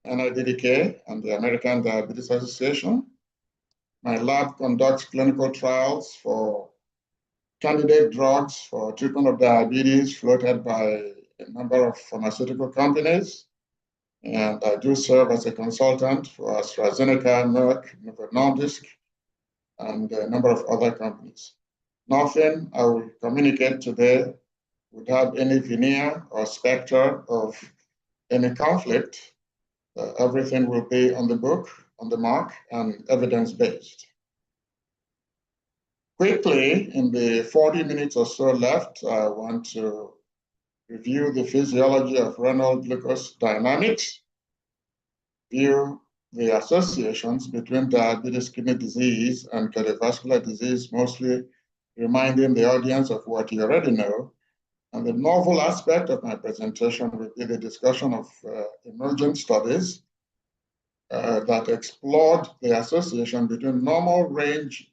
and NIDDK and the American Diabetes Association. My lab conducts clinical trials for candidate drugs for treatment of diabetes floated by a number of pharmaceutical companies. And I do serve as a consultant for AstraZeneca, Merck, Novo Nordisk, and a number of other companies. Nothing I will communicate today would have any veneer or specter of any conflict. Everything will be on the book, on the mark, and evidence-based. Quickly, in the 40 minutes or so left, I want to review the physiology of renal glucose dynamics, view the associations between diabetes kidney disease and cardiovascular disease, mostly reminding the audience of what you already know. And the novel aspect of my presentation will be the discussion of emergent studies that explored the association between normal range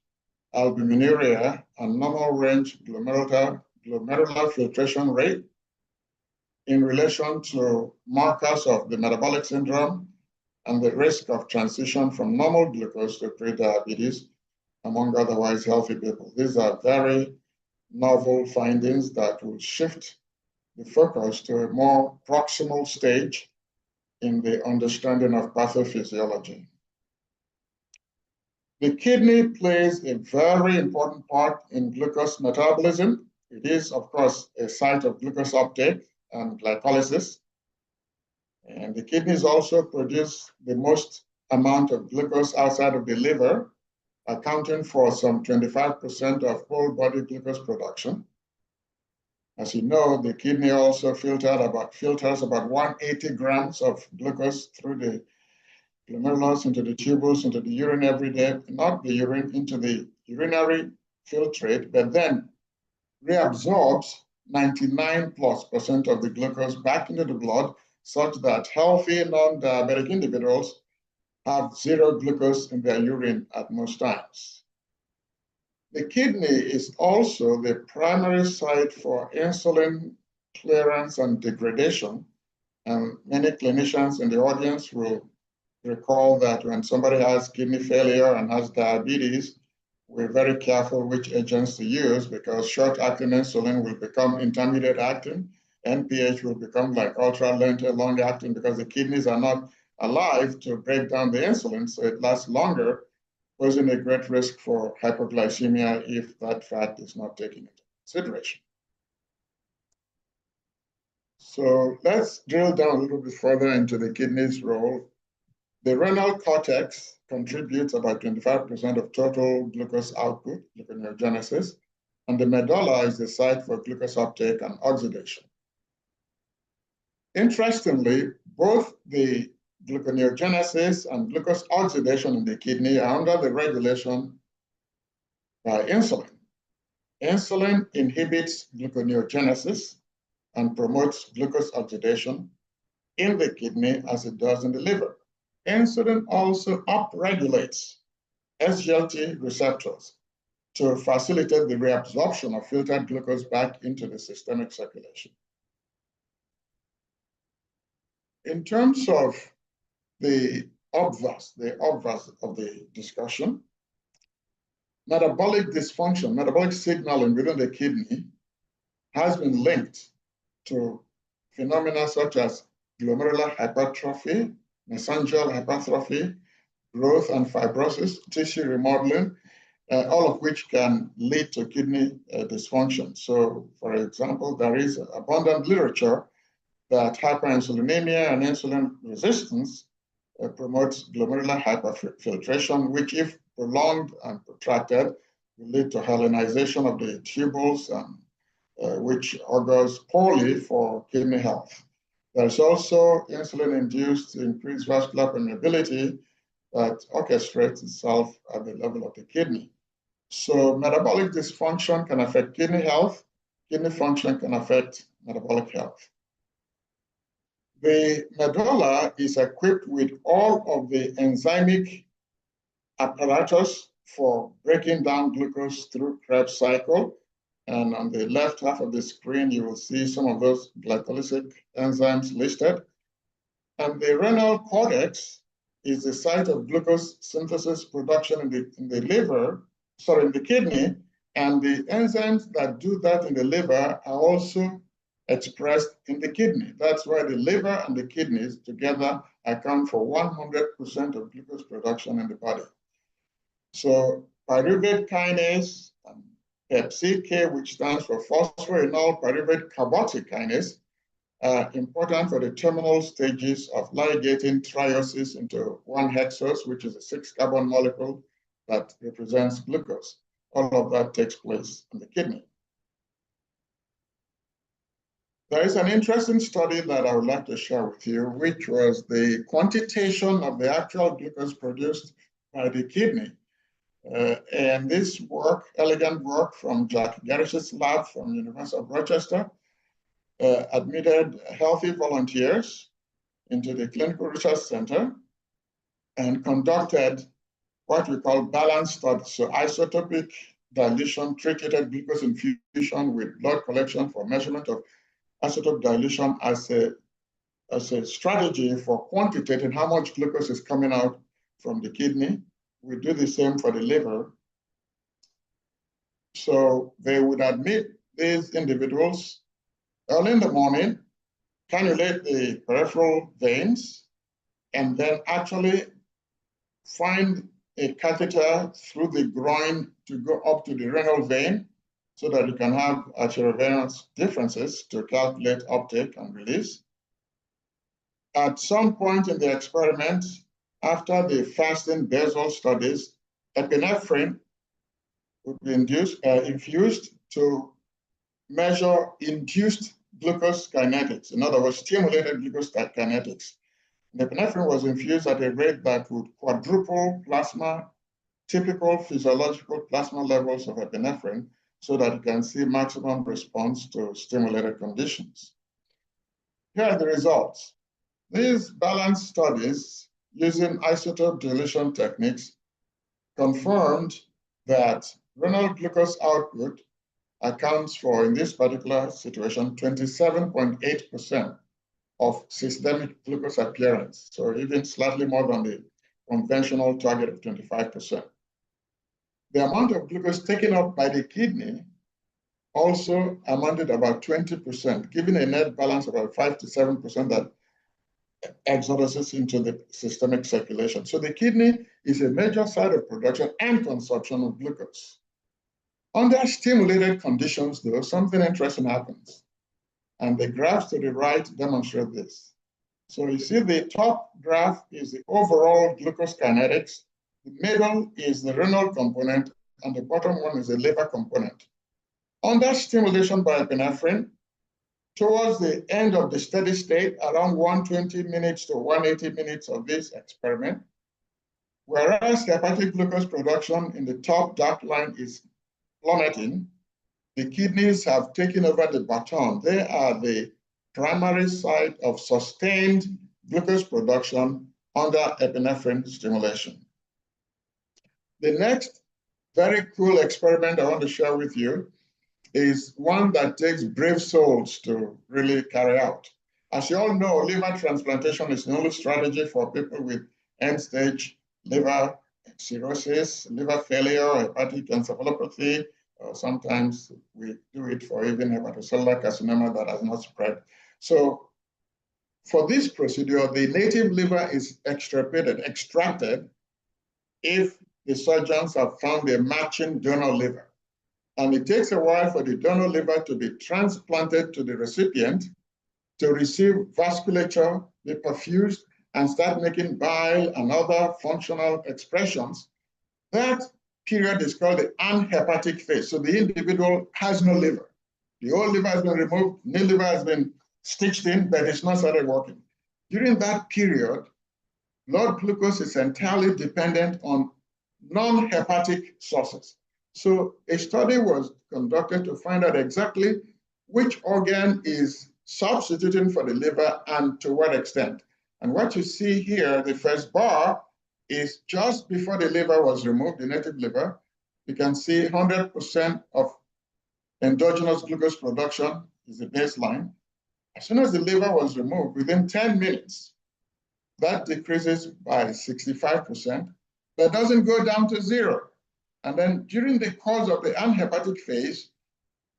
albuminuria and normal range glomerular filtration rate in relation to markers of the metabolic syndrome and the risk of transition from normal glucose to prediabetes among otherwise healthy people. These are very novel findings that will shift the focus to a more proximal stage in the understanding of pathophysiology. The kidney plays a very important part in glucose metabolism. It is, of course, a site of glucose uptake and glycolysis. And the kidneys also produce the most amount of glucose outside of the liver, accounting for some 25% of whole body glucose production. As you know, the kidney also filters about 180 grams of glucose through the glomerulus into the tubules, into the urine every day, not the urine, into the urinary filtrate, but then reabsorbs 99+% of the glucose back into the blood, such that healthy non-diabetic individuals have zero glucose in their urine at most times. The kidney is also the primary site for insulin clearance and degradation. And many clinicians in the audience will recall that when somebody has kidney failure and has diabetes, we're very careful which agents to use because short-acting insulin will become intermediate acting. NPH will become like long-acting because the kidneys are not alive to break down the insulin, so it lasts longer, posing a great risk for hypoglycemia if that fat is not taken into consideration. So let's drill down a little bit further into the kidney's role. The renal cortex contributes about 25% of total glucose output, gluconeogenesis, and the medulla is the site for glucose uptake and oxidation. Interestingly, both the gluconeogenesis and glucose oxidation in the kidney are under the regulation by insulin. Insulin inhibits gluconeogenesis and promotes glucose oxidation in the kidney as it does in the liver. Insulin also upregulates SGLT receptors to facilitate the reabsorption of filtered glucose back into the systemic circulation. In terms of the obverse of the discussion, metabolic dysfunction, metabolic signaling within the kidney has been linked to phenomena such as glomerular hypertrophy, mesangial hypertrophy, growth and fibrosis, tissue remodeling, all of which can lead to kidney dysfunction. So, for example, there is abundant literature that hyperinsulinemia and insulin resistance promotes glomerular hyperfiltration, which, if prolonged and protracted, will lead to Hellenization of the tubules, which augurs poorly for kidney health. There's also insulin-induced increased vascular permeability that orchestrates itself at the level of the kidney. So metabolic dysfunction can affect kidney health. Kidney function can affect metabolic health. The medulla is equipped with all of the enzymic apparatus for breaking down glucose through Krebs cycle. And on the left half of the screen, you will see some of those glycolytic enzymes listed. And the renal cortex is the site of glucose synthesis production in the liver, sorry, in the kidney, and the enzymes that do that in the liver are also expressed in the kidney. That's why the liver and the kidneys together account for 100% of glucose production in the body. So pyruvate kinase, PepCK, which stands for phosphoenol pyruvate carboxy kinase, are important for the terminal stages of ligating triosis into 1-hexose, which is a 6-carbon molecule that represents glucose. All of that takes place in the kidney. There is an interesting study that I would like to share with you, which was the quantitation of the actual glucose produced by the kidney. And this work, elegant work from Jack Gerish's lab from the University of Rochester, admitted healthy volunteers into the Clinical Research Center and conducted what we call balanced studies, so isotopic dilution, treated glucose infusion with blood collection for measurement of isotope dilution as a strategy for quantitating how much glucose is coming out from the kidney. We do the same for the liver. So they would admit these individuals early in the morning, cannulate the peripheral veins, and then actually find a catheter through the groin to go up to the renal vein so that you can have arteriovenous differences to calculate uptake and release. At some point in the experiment, after the fasting basal studies, epinephrine would be infused to measure induced glucose kinetics, in other words, stimulated glucose kinetics. The epinephrine was infused at a rate that would quadruple typical physiological plasma levels of epinephrine so that you can see maximum response to stimulated conditions. Here are the results. These balanced studies using isotope dilution techniques confirmed that renal glucose output accounts for, in this particular situation, 27.8% of systemic glucose appearance, so even slightly more than the conventional target of 25%. The amount of glucose taken up by the kidney also amounted about 20%, giving a net balance of about 5 to 7% that exoduses into the systemic circulation. So the kidney is a major site of production and consumption of glucose. Under stimulated conditions, though, something interesting happens. And the graphs to the right demonstrate this. So you see the top graph is the overall glucose kinetics, the middle is the renal component, and the bottom one is the liver component. Under stimulation by epinephrine, towards the end of the steady state, around 120 minutes to 180 minutes of this experiment, whereas hepatic glucose production in the top dark line is plummeting, the kidneys have taken over the baton. They are the primary site of sustained glucose production under epinephrine stimulation. The next very cool experiment I want to share with you is one that takes brave souls to really carry out. As you all know, liver transplantation is the only strategy for people with end-stage liver cirrhosis, liver failure, hepatic encephalopathy. Sometimes we do it for even hepatocellular carcinoma that has not spread. So for this procedure, the native liver is extracted if the surgeons have found a matching donor liver. And it takes a while for the donor liver to be transplanted to the recipient to receive vasculature, be perfused, and start making bile and other functional expressions. That period is called the anhepatic phase. So the individual has no liver. The old liver has been removed, new liver has been stitched in, but it's not started working. During that period, blood glucose is entirely dependent on non-hepatic sources. So a study was conducted to find out exactly which organ is substituting for the liver and to what extent. And what you see here, the first bar, is just before the liver was removed, the native liver. You can see 100% of endogenous glucose production is the baseline. As soon as the liver was removed, within 10 minutes, that decreases by 65%, but doesn't go down to zero. And then during the course of the anhepatic phase,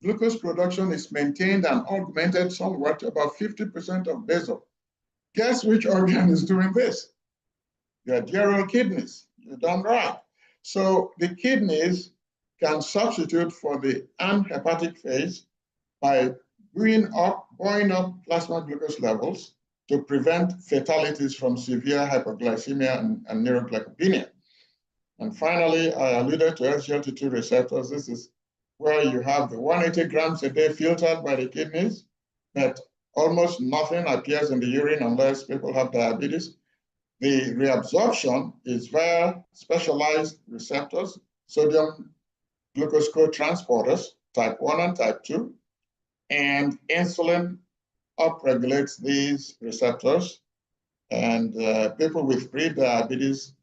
glucose production is maintained and augmented somewhat to about 50% of basal. Guess which organ is doing this? Your dear old kidneys. You're done right. So the kidneys can substitute for the anhepatic phase by buoying up plasma glucose levels to prevent fatalities from severe hypoglycemia and neuroglycopenia. And finally, I alluded to SGLT2 receptors. This is where you have the 180 grams a day filtered by the kidneys, but almost nothing appears in the urine unless people have diabetes. The reabsorption is via specialized receptors, sodium glucose co-transporters, type 1 and type 2, and insulin upregulates these receptors, and people with pre-diabetes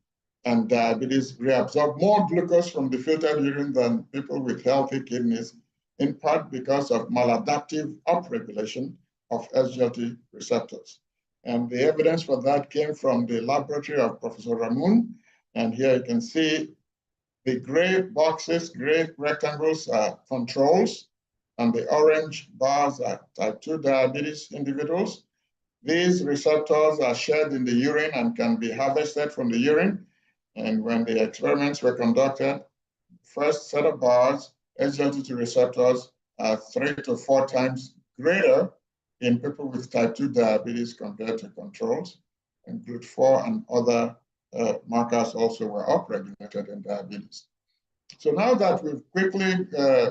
and diabetes reabsorb more glucose from the filtered urine than people with healthy kidneys, in part because of maladaptive upregulation of SGLT receptors. And the evidence for that came from the laboratory of Professor Ramoun. And here you can see the gray boxes, gray rectangles are controls, and the orange bars are type 2 diabetes individuals. These receptors are shed in the urine and can be harvested from the urine. And when the experiments were conducted, first set of bars, SGLT2 receptors are 3 to 4 times greater in people with type 2 diabetes compared to controls, and GLUT4 and other markers also were upregulated in diabetes. So now that we've quickly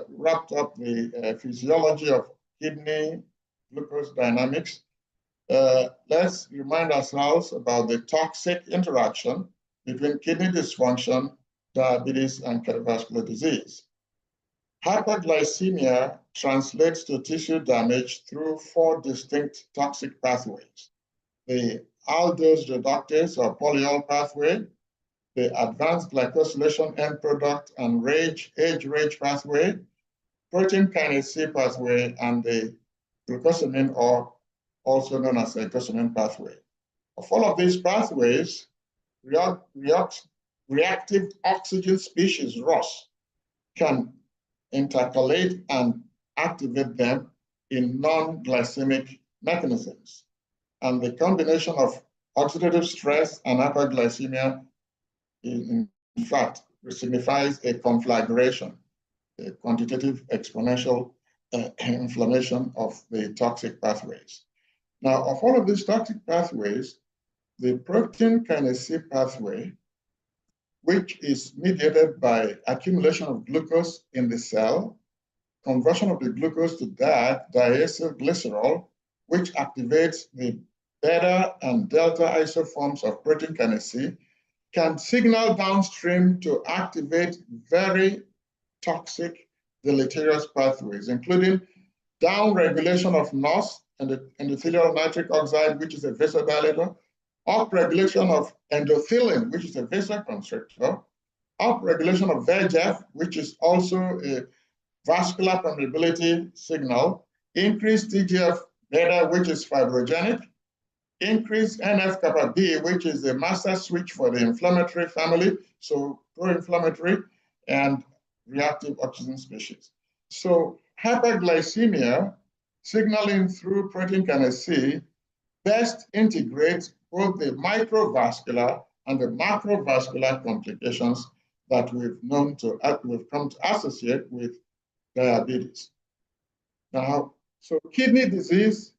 wrapped up the physiology of kidney glucose dynamics, let's remind ourselves about the toxic interaction between kidney dysfunction, diabetes, and cardiovascular disease. Hyperglycemia translates to tissue damage through 4 distinct toxic pathways: the aldose reductase or polyol pathway, the advanced glycosylation end product and age-RAGE pathway, protein kinase C pathway, and the glucosamine, or also known as the glucosamine pathway. Of all of these pathways, reactive oxygen species, ROS, can intercalate and activate them in non-glycemic mechanisms. And the combination of oxidative stress and hyperglycemia, in fact, signifies a conflagration, a quantitative exponential inflammation of the toxic pathways. Now, of all of these toxic pathways, the protein kinase C pathway, which is mediated by accumulation of glucose in the cell, conversion of the glucose to diacylglycerol, which activates the beta and delta isoforms of protein kinase C, can signal downstream to activate very toxic, deleterious pathways, including downregulation of NOS, endothelial nitric oxide, which is a vasodilator, upregulation of endothelin, which is a vasoconstrictor, upregulation of VEGF, which is also a vascular permeability signal, increased TGF-beta, which is fibrogenic, increased NF-kappa B, which is the master switch for the inflammatory family, so pro-inflammatory, and reactive oxygen species. So hyperglycemia signaling through protein kinase C best integrates both the microvascular and the macrovascular complications that we've come to associate with diabetes. Now, so kidney disease,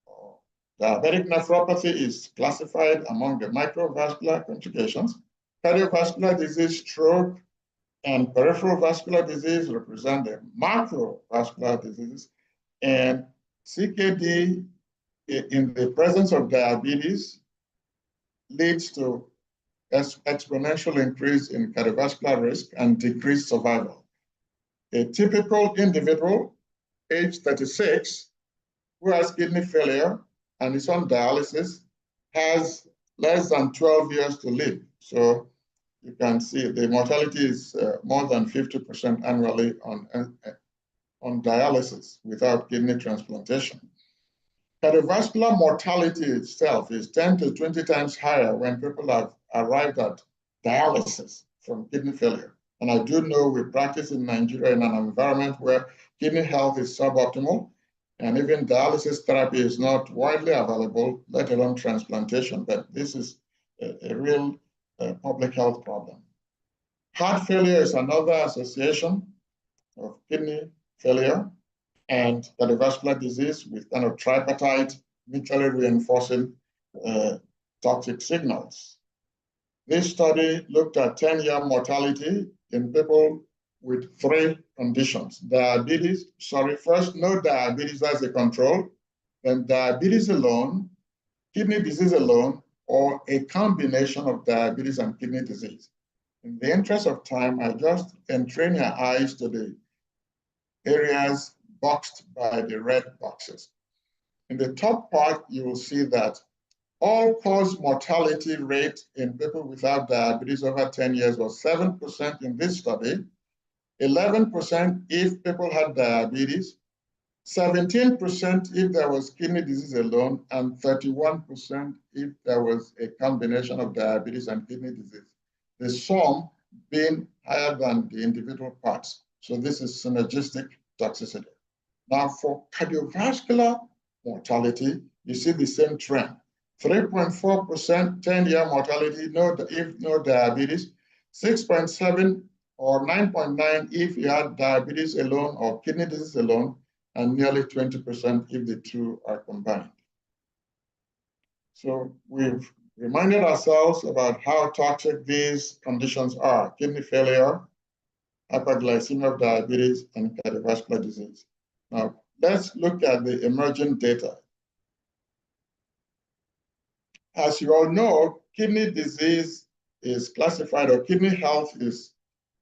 or diabetic nephropathy, is classified among the microvascular complications. Cardiovascular disease, stroke, and peripheral vascular disease represent the macrovascular diseases, and CKD in the presence of diabetes leads to exponential increase in cardiovascular risk and decreased survival. A typical individual, age 36, who has kidney failure and is on dialysis has less than 12 years to live. So you can see the mortality is more than 50% annually on dialysis without kidney transplantation. Cardiovascular mortality itself is 10 to 20 times higher when people have arrived at dialysis from kidney failure. And I do know we practice in Nigeria in an environment where kidney health is suboptimal, and even dialysis therapy is not widely available, let alone transplantation. But this is a real public health problem. Heart failure is another association of kidney failure and cardiovascular disease with kind of tripartite, mutually reinforcing toxic signals. This study looked at 10-year mortality in people with 3 conditions. Diabetes, first, no diabetes as a control, then diabetes alone, kidney disease alone, or a combination of diabetes and kidney disease. In the interest of time, I just entrain your eyes to the areas boxed by the red boxes. In the top part, you will see that all-cause mortality rate in people without diabetes over 10 years was 7% in this study, 11% if people had diabetes, 17% if there was kidney disease alone, and 31% if there was a combination of diabetes and kidney disease. The sum being higher than the individual parts. So this is synergistic toxicity. Now for cardiovascular mortality, you see the same trend. 3.4% 10-year mortality if no diabetes, 6.7 or 9.9 if you had diabetes alone or kidney disease alone, and nearly 20% if the two are combined. So we've reminded ourselves about how toxic these conditions are: kidney failure, hyperglycemia of diabetes, and cardiovascular disease. Now, let's look at the emerging data. As you all know, kidney disease is classified, or kidney health is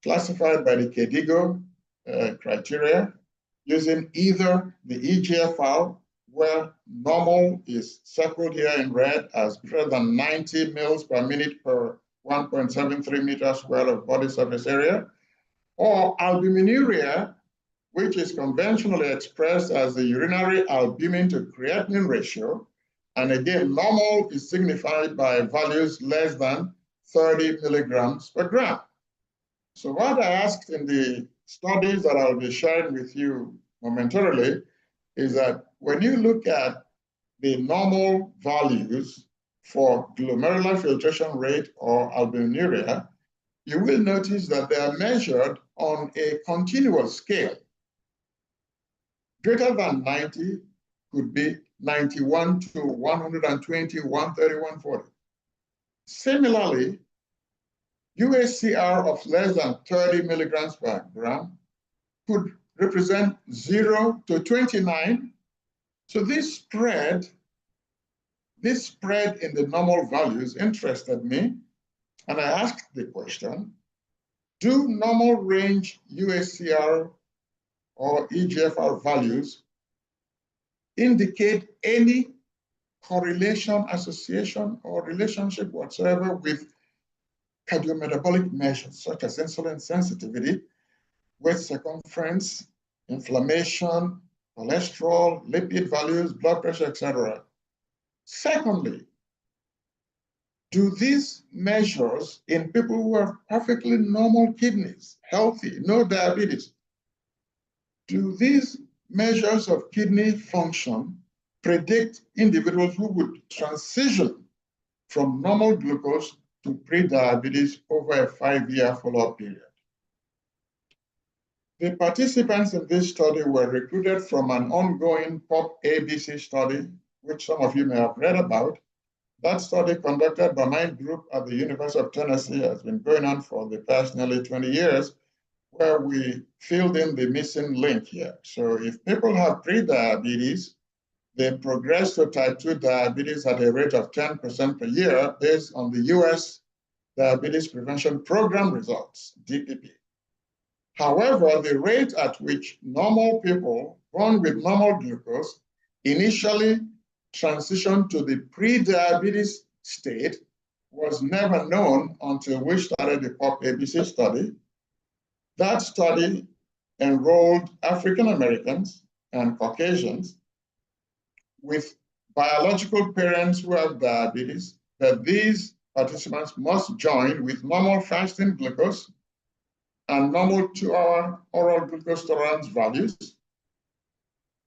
classified by the KDIGO criteria using either the eGFR, where normal is circled here in red as greater than 90 mils per minute per 1.73 meters squared of body surface area, or albuminuria, which is conventionally expressed as the urinary albumin to creatinine ratio. And again, normal is signified by values less than 30 milligrams per gram. So what I asked in the studies that I'll be sharing with you momentarily is that when you look at the normal values for glomerular filtration rate or albuminuria, you will notice that they are measured on a continuous scale. Greater than 90 could be 91 to 120, 130, 140. Similarly, UACR of less than 30 milligrams per gram could represent 0 to 29. So this spread in the normal values interested me, and I asked the question, do normal range UACR or eGFR values indicate any correlation, association, or relationship whatsoever with cardiometabolic measures such as insulin sensitivity, waist circumference, inflammation, cholesterol, lipid values, blood pressure, etc. Secondly, do these measures in people who have perfectly normal kidneys, healthy, no diabetes, do these measures of kidney function predict individuals who would transition from normal glucose to pre-diabetes over a 5-year follow-up period? The participants in this study were recruited from an ongoing POP-ABC study, which some of you may have read about. That study, conducted by my group at the University of Tennessee, has been going on for the past nearly 20 years, where we filled in the missing link here. So if people have pre-diabetes, they progress to type 2 diabetes at a rate of 10% per year based on the US Diabetes Prevention Program results, DPP. However, the rate at which normal people born with normal glucose initially transitioned to the pre-diabetes state was never known until we started the POP-ABC study. That study enrolled African Americans and Caucasians with biological parents who have diabetes, that these participants must join with normal fasting glucose and normal 2-hour oral glucose tolerance values,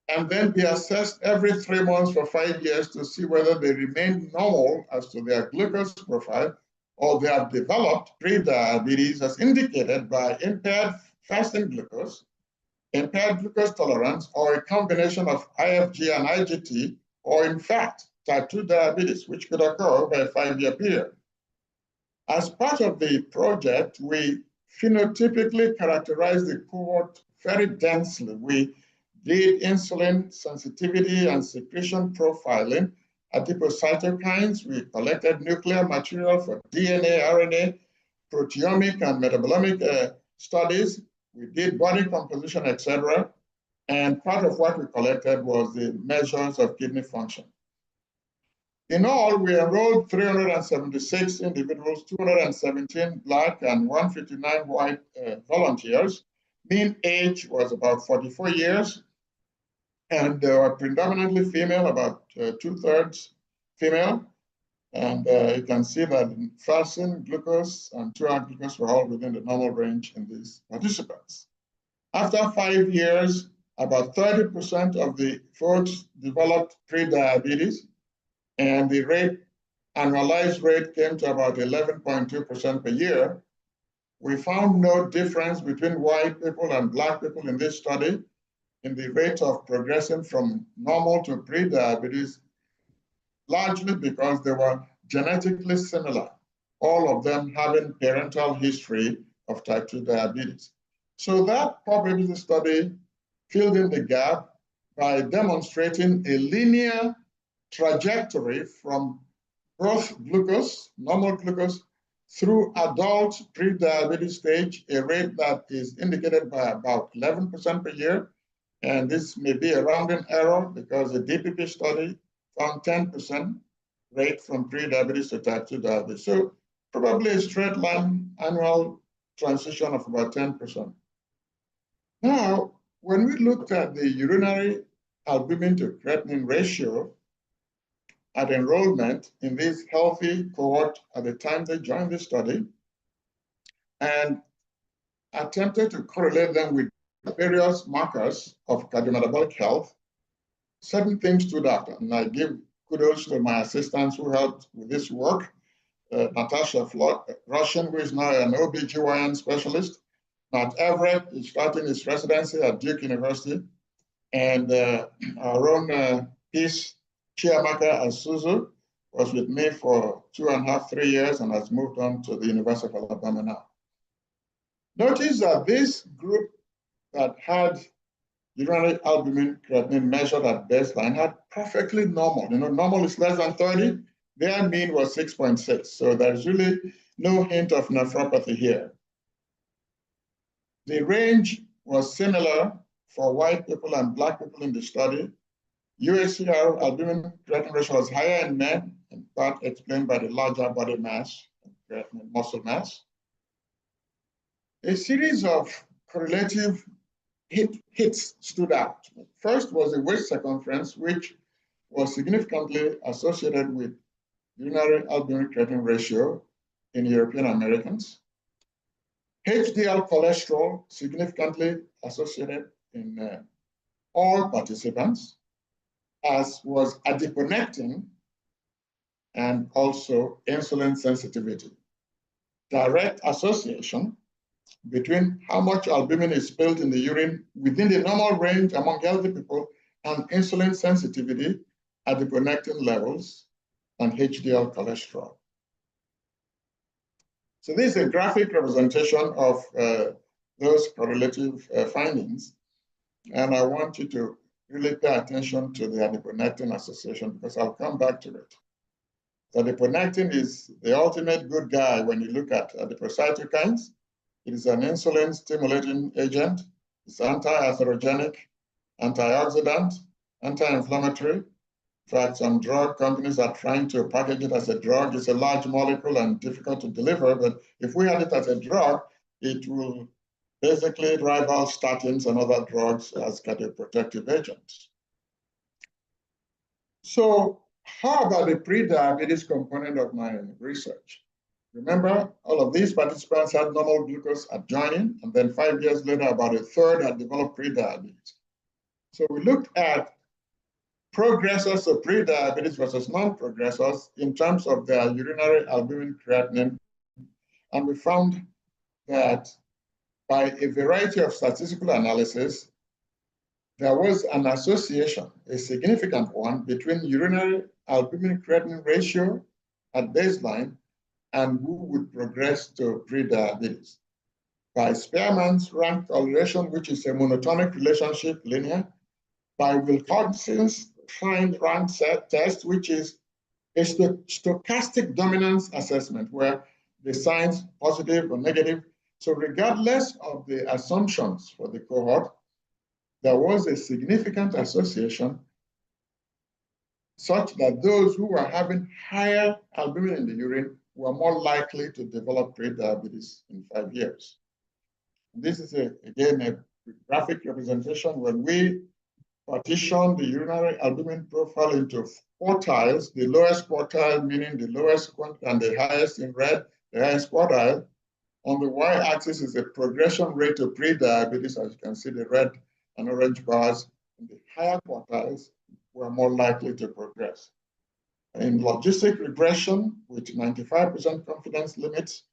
and then be assessed every 3 months for 5 years to see whether they remain normal as to their glucose profile, or they have developed pre-diabetes as indicated by impaired fasting glucose, impaired glucose tolerance, or a combination of IFG and IGT, or in fact, type 2 diabetes, which could occur over a 5-year period. As part of the project, we phenotypically characterized the cohort very densely. We did insulin sensitivity and secretion profiling, adipocytokines. We collected nuclear material for DNA, RNA, proteomic and metabolomic studies. We did body composition, etc. And part of what we collected was the measures of kidney function. In all, we enrolled 376 individuals, 217 Black and 159 white volunteers. Mean age was about 44 years, and they were predominantly female, about 2/3 female. And you can see that fasting glucose and 2-hour glucose were all within the normal range in these participants. After 5 years, about 30% of the folks developed pre-diabetes, and the annualized rate came to about 11.2% per year. We found no difference between white people and Black people in this study in the rate of progressing from normal to pre-diabetes, largely because they were genetically similar, all of them having parental history of type 2 diabetes. So that probability study filled in the gap by demonstrating a linear trajectory from birth glucose, normal glucose, through adult pre-diabetes stage, a rate that is indicated by about 11% per year. And this may be a rounding error because the DPP study found 10% rate from pre-diabetes to type 2 diabetes. So probably a straight line annual transition of about 10%. Now, when we looked at the urinary albumin to creatinine ratio at enrollment in this healthy cohort at the time they joined the study, and attempted to correlate them with various markers of cardiometabolic health, certain things stood out. And I give kudos to my assistants who helped with this work. Natasha Russian, who is now an OBGYN specialist. Matt Everett is starting his residency at Duke University. And our own Peace Chiamaka Asuzu was with me for 2.5, 3 years and has moved on to the University of Alabama now. Notice that this group that had urinary albumin creatinine measured at baseline had perfectly normal. Normal is less than 30. Their mean was 6.6. So there's really no hint of nephropathy here. The range was similar for white people and Black people in the study. UACR albumin creatinine ratio was higher in men, in part explained by the larger body mass, creatinine muscle mass. A series of correlative hits stood out. First was the waist circumference, which was significantly associated with urinary albumin creatinine ratio in European Americans. HDL cholesterol significantly associated in all participants, as was adiponectin and also insulin sensitivity. Direct association between how much albumin is spilled in the urine within the normal range among healthy people and insulin sensitivity, adiponectin levels, and HDL cholesterol. So this is a graphic representation of those correlative findings. And I want you to really pay attention to the adiponectin association because I'll come back to it. The adiponectin is the ultimate good guy when you look at adipocytokines. It is an insulin-stimulating agent. It's anti-atherogenic, antioxidant, anti-inflammatory. In fact, some drug companies are trying to package it as a drug. It's a large molecule and difficult to deliver, but if we had it as a drug, it will basically rival statins and other drugs as cardioprotective agents. So how about the pre-diabetes component of my research? Remember, all of these participants had normal glucose at joining, and then 5 years later, about a third had developed pre-diabetes. So we looked at progressors of pre-diabetes versus non-progressors in terms of their urinary albumin creatinine, and we found that by a variety of statistical analysis, there was an association, a significant one, between urinary albumin creatinine ratio at baseline and who would progress to pre-diabetes. By Spearman's rank correlation, which is a monotonic relationship, linear, by Wilcoxon's find rank test, which is a stochastic dominance assessment where the signs positive or negative. So regardless of the assumptions for the cohort, there was a significant association such that those who were having higher albumin in the urine were more likely to develop pre-diabetes in 5 years. This is, again, a graphic representation. When we partition the urinary albumin profile into quartiles, the lowest quartile meaning the lowest and the highest in red, the highest quartile. On the y-axis is the progression rate of pre-diabetes. As you can see, the red and orange bars in the higher quartiles were more likely to progress. In logistic regression, with 95% confidence limits,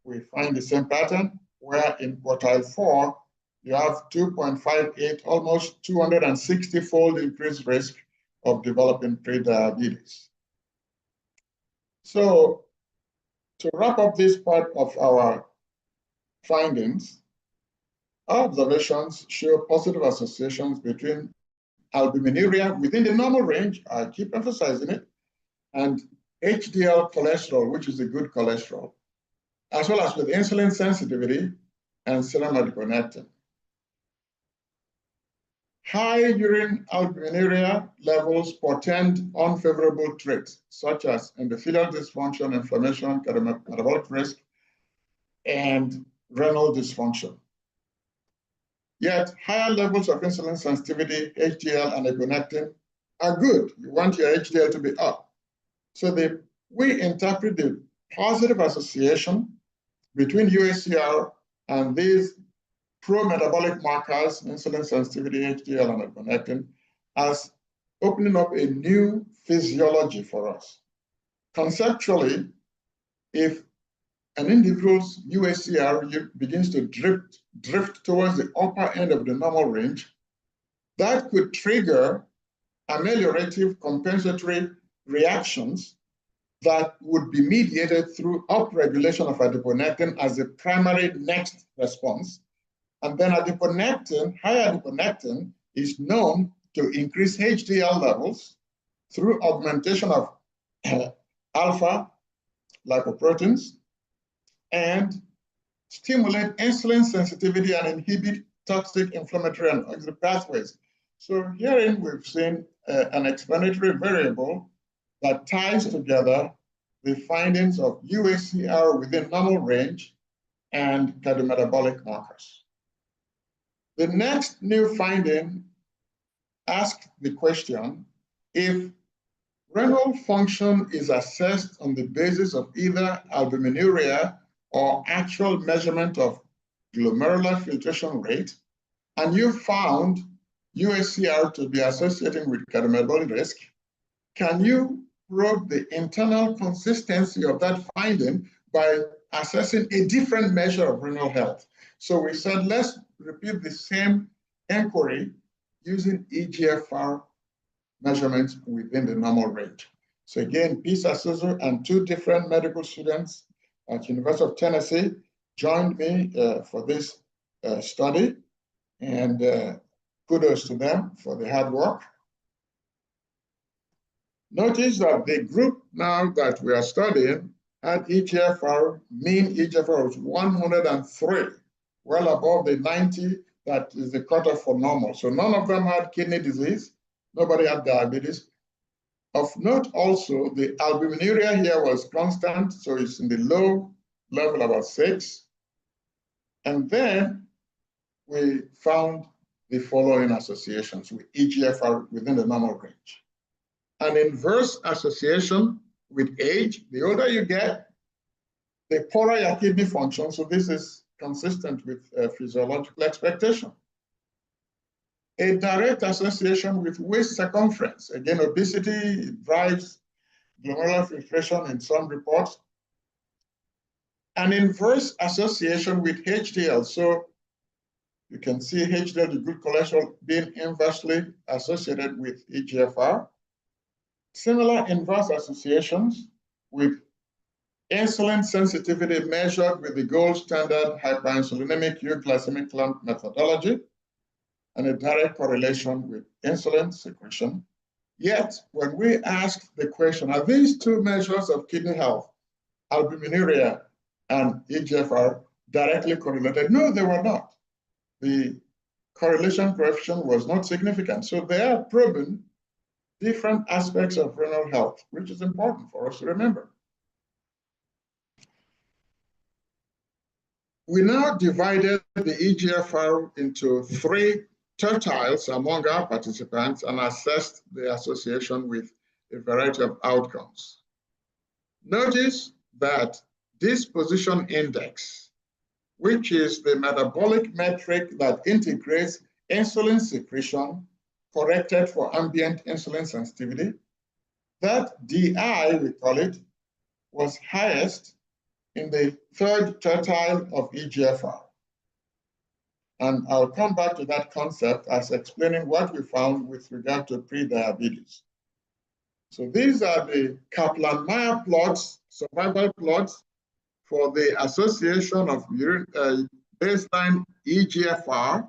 we find the same pattern, where in quartile 4, you have 2.58, almost 260-fold increased risk of developing pre-diabetes. So to wrap up this part of our findings, our observations show positive associations between albuminuria within the normal range, I keep emphasizing it, and HDL cholesterol, which is a good cholesterol, as well as with insulin sensitivity and serum adiponectin. High urine albuminuria levels portend unfavorable traits, such as endothelial dysfunction, inflammation, cardiometabolic risk, and renal dysfunction. Yet, higher levels of insulin sensitivity, HDL, and adiponectin are good. You want your HDL to be up. So we interpret the positive association between UACR and these pro-metabolic markers, insulin sensitivity, HDL, and adiponectin, as opening up a new physiology for us. Conceptually, if an individual's UACR begins to drift towards the upper end of the normal range, that could trigger ameliorative compensatory reactions that would be mediated through upregulation of adiponectin as the primary next response. And then adiponectin, high adiponectin, is known to increase HDL levels through augmentation of alpha lipoproteins and stimulate insulin sensitivity and inhibit toxic inflammatory and oxidative pathways. So herein we've seen an explanatory variable that ties together the findings of UACR within normal range and cardiometabolic markers. The next new finding asked the question, if renal function is assessed on the basis of either albuminuria or actual measurement of glomerular filtration rate, and you found UACR to be associating with cardiometabolic risk, can you probe the internal consistency of that finding by assessing a different measure of renal health? So we said, let's repeat the same inquiry using EGFR measurements within the normal range. So again, Pisa Suzu and 2 different medical students at University of Tennessee joined me for this study, and kudos to them for the hard work. Notice that the group now that we are studying had EGFR, mean EGFR was 103, well above the 90 that is the cutoff for normal. So none of them had kidney disease, nobody had diabetes. Of note also, the albuminuria here was constant, so it's in the low level, about 6. And then we found the following associations with EGFR within the normal range. an inverse association with age. The older you get, the poorer your kidney function. So this is consistent with physiological expectation. A direct association with waist circumference. Again, obesity drives glomerular filtration in some reports. An inverse association with HDL. So you can see HDL, the good cholesterol, being inversely associated with eGFR. Similar inverse associations with insulin sensitivity measured with the gold standard hyperinsulinemic euglycemic clamp methodology, and a direct correlation with insulin secretion. Yet, when we asked the question, are these two measures of kidney health, albuminuria and eGFR, directly correlated? No, they were not. The correlation coefficient was not significant. So they are probing different aspects of renal health, which is important for us to remember. We now divided the eGFR into 3 tertiles among our participants and assessed the association with a variety of outcomes. Notice that disposition index, which is the metabolic metric that integrates insulin secretion corrected for ambient insulin sensitivity, that DI, we call it, was highest in the 3rd tertile of eGFR. And I'll come back to that concept as explaining what we found with regard to prediabetes. So these are the Kaplan-Meier plots, survival plots, for the association of baseline eGFR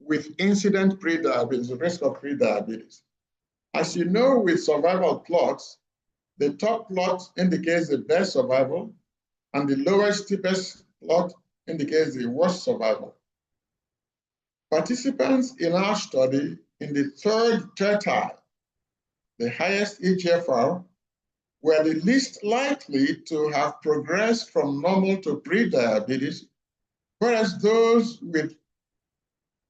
with incident prediabetes, the risk of prediabetes. As you know, with survival plots, the top plot indicates the best survival, and the lowest, steepest plot indicates the worst survival. Participants in our study in the 3rd tertile, the highest eGFR, were the least likely to have progressed from normal to prediabetes, whereas those with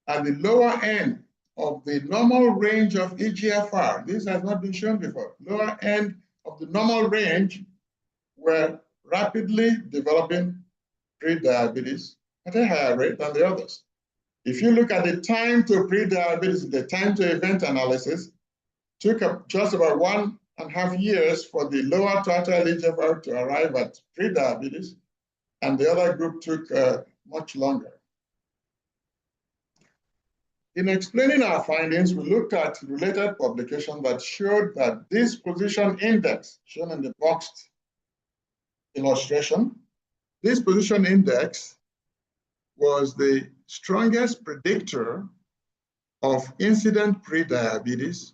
at the lower end of the normal range of eGFR, this has not been shown before, lower end of the normal range were rapidly developing prediabetes at a higher rate than the others. If you look at the time to prediabetes, the time to event analysis, took up just about 1.5 years for the lower tertile eGFR to arrive at prediabetes, and the other group took much longer. In explaining our findings, we looked at related publications that showed that this position index, shown in the boxed illustration, this position index was the strongest predictor of incident prediabetes,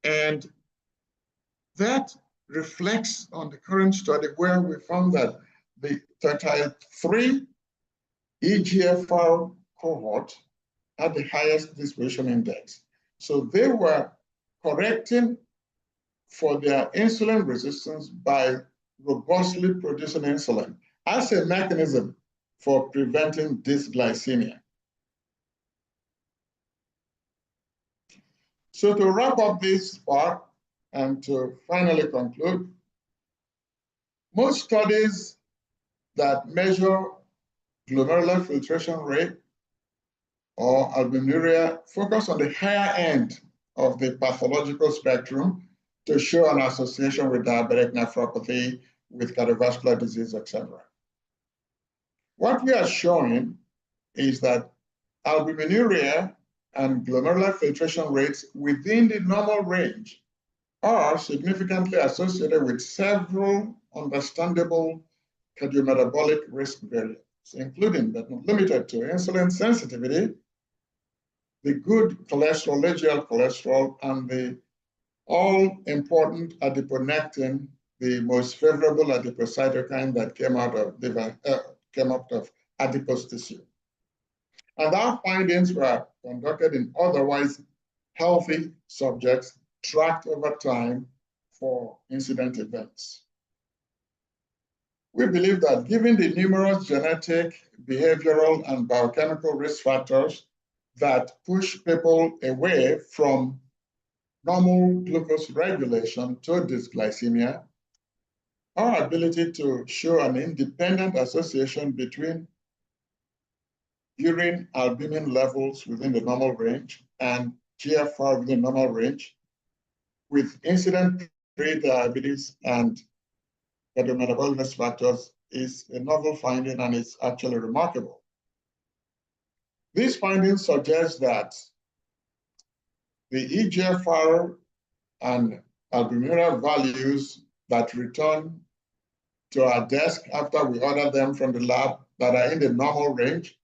and that reflects on the current study where we found that the tertile 3 eGFR cohort had the highest disposition index. So they were correcting for their insulin resistance by robustly producing insulin as a mechanism for preventing dysglycemia. So to wrap up this part and to finally conclude, most studies that measure glomerular filtration rate or albuminuria focus on the higher end of the pathological spectrum to show an association with diabetic nephropathy, with cardiovascular disease, etc. What we are showing is that albuminuria and glomerular filtration rates within the normal range are significantly associated with several understandable cardiometabolic risk variants, including but not limited to insulin sensitivity, the good cholesterol, LDL cholesterol, and the all-important adiponectin, the most favorable adipocytokine that came out of adipose tissue. And our findings were conducted in otherwise healthy subjects tracked over time for incident events. We believe that given the numerous genetic, behavioral, and biochemical risk factors that push people away from normal glucose regulation to dysglycemia, our ability to show an independent association between urine albumin levels within the normal range and GFR within normal range, with incident pre-diabetes and cardiometabolic risk factors, is a novel finding, and it's actually remarkable. These findings suggest that the eGFR and albuminuria values that return to our desk after we order them from the lab that are in the normal range,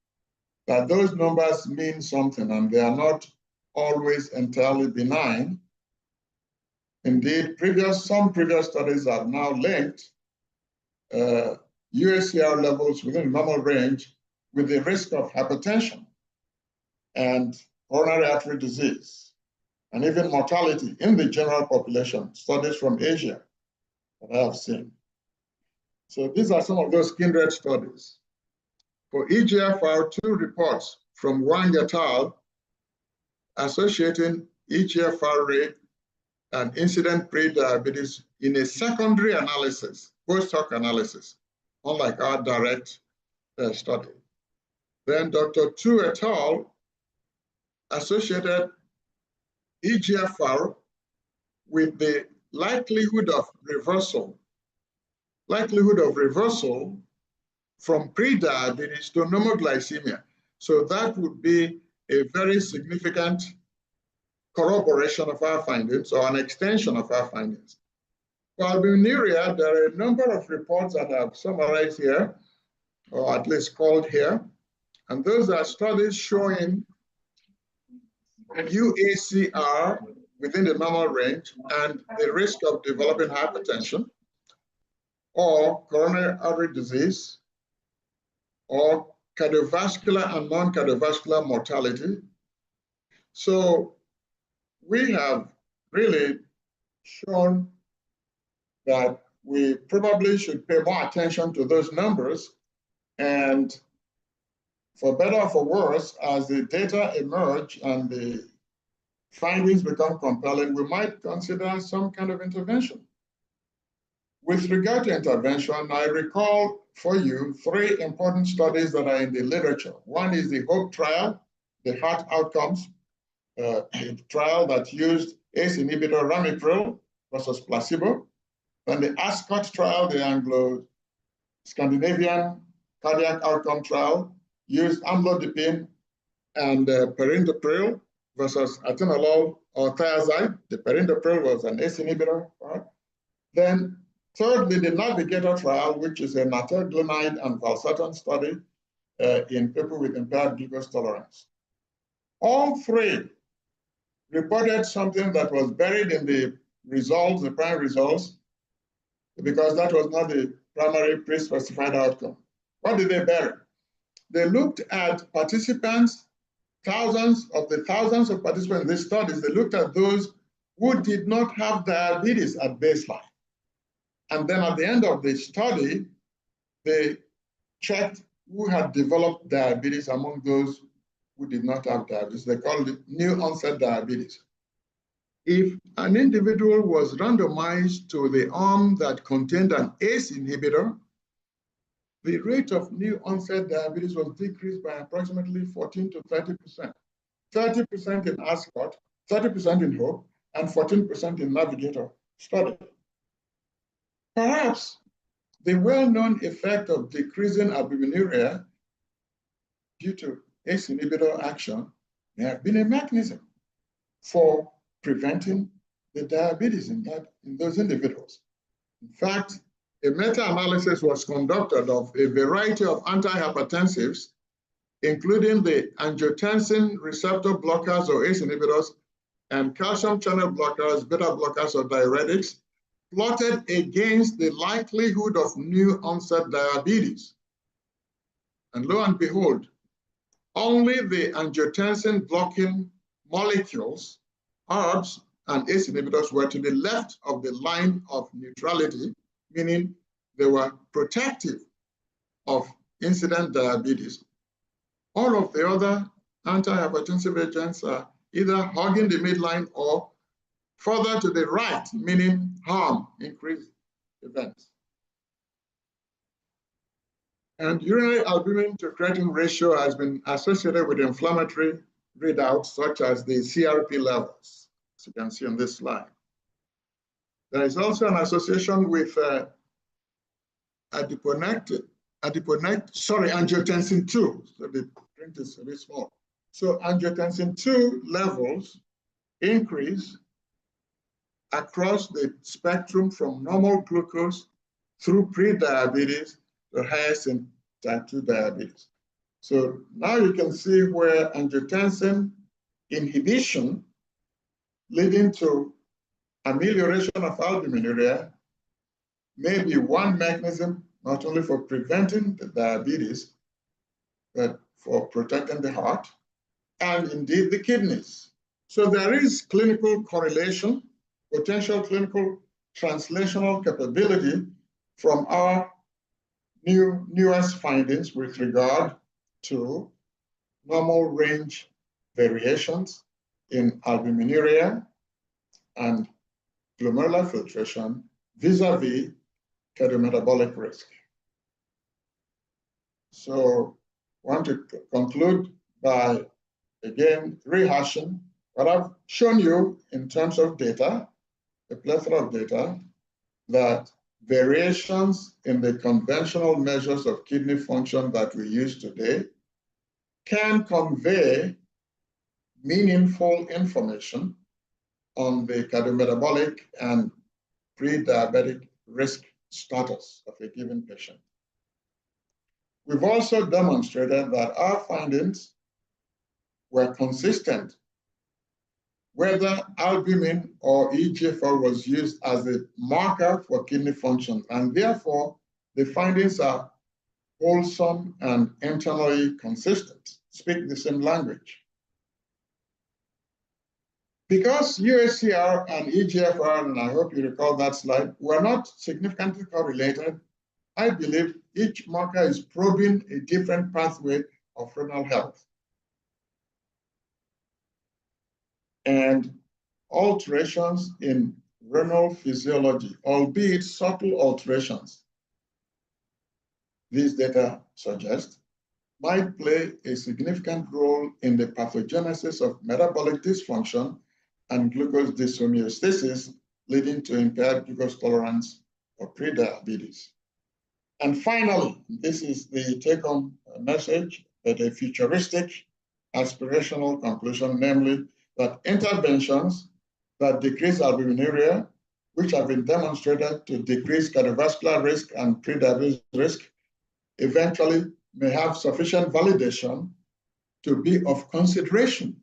that those numbers mean something, and they are not always entirely benign. Indeed, some previous studies have now linked UACR levels within the normal range with the risk of hypertension and coronary artery disease, and even mortality in the general population, studies from Asia that I have seen. So these are some of those kindred studies. For eGFR, 2 reports from Wang et al. Associating eGFR rate and incident pre-diabetes in a secondary analysis, post-hoc analysis, unlike our direct study. Then Dr. Tu et al. Associated eGFR with the likelihood of reversal from pre-diabetes to normoglycemia. So that would be a very significant corroboration of our findings, or an extension of our findings. For albuminuria, there are a number of reports that I've summarized here, or at least called here, and those are studies showing UACR within the normal range and the risk of developing hypertension or coronary artery disease or cardiovascular and non-cardiovascular mortality. So we have really shown that we probably should pay more attention to those numbers, and for better or for worse, as the data emerge and the findings become compelling, we might consider some kind of intervention. With regard to intervention, I recall for you 3 important studies that are in the literature. One is the HOPE trial, the heart outcomes, a trial that used ACE inhibitor ramipril versus placebo. Then the ASCOT trial, the Anglo-Scandinavian cardiac outcome trial, used amlodipine and perindopril versus atenolol or thiazide. The perindopril was an ACE inhibitor. Right? Then thirdly, the Navigator trial, which is a natoglinide and valsartan study in people with impaired glucose tolerance. All 3 reported something that was buried in the results, the primary results, because that was not the primary pre-specified outcome. What did they bury? They looked at participants, thousands of participants in these studies. They looked at those who did not have diabetes at baseline. And then at the end of the study, they checked who had developed diabetes among those who did not have diabetes. They called it new onset diabetes. If an individual was randomized to the arm that contained an ACE inhibitor, the rate of new onset diabetes was decreased by approximately 14 to 30%. 30% in ASCOT, 30% in HOPE, and 14% in Navigator study. Perhaps the well-known effect of decreasing albuminuria due to ACE inhibitor action may have been a mechanism for preventing the diabetes in those individuals. In fact, a meta-analysis was conducted of a variety of antihypertensives, including the angiotensin receptor blockers or ACE inhibitors and calcium channel blockers, beta blockers, or diuretics, plotted against the likelihood of new onset diabetes. And lo and behold, only the angiotensin blocking molecules, ARBs, and ACE inhibitors were to the left of the line of neutrality, meaning they were protective of incident diabetes. All of the other antihypertensive agents are either hugging the midline or further to the right, meaning harm, increased events. And urinary albumin to creatinine ratio has been associated with inflammatory readouts such as the CRP levels, as you can see on this slide. There is also an association with angiotensin 2. So the print is a bit small. So angiotensin 2 levels increase across the spectrum from normal glucose through pre-diabetes to highest in type 2 diabetes. So now you can see where angiotensin inhibition leading to amelioration of albuminuria may be one mechanism not only for preventing the diabetes, but for protecting the heart and indeed the kidneys. So there is clinical correlation, potential clinical translational capability from our newest findings with regard to normal range variations in albuminuria and glomerular filtration vis-a-vis cardiometabolic risk. So I want to conclude by, again, rehashing what I've shown you in terms of data, a plethora of data, that variations in the conventional measures of kidney function that we use today can convey meaningful information on the cardiometabolic and pre-diabetic risk status of a given patient. We've also demonstrated that our findings were consistent whether albumin or eGFR was used as a marker for kidney function, and therefore the findings are wholesome and internally consistent, speak the same language. Because UACR and eGFR, and I hope you recall that slide, were not significantly correlated, I believe each marker is probing a different pathway of renal health. And alterations in renal physiology, albeit subtle alterations, these data suggest, might play a significant role in the pathogenesis of metabolic dysfunction and glucose dyshomeostasis, leading to impaired glucose tolerance or prediabetes. And finally, this is the take-home message, but a futuristic aspirational conclusion, namely that interventions that decrease albuminuria, which have been demonstrated to decrease cardiovascular risk and prediabetes risk, eventually may have sufficient validation to be of consideration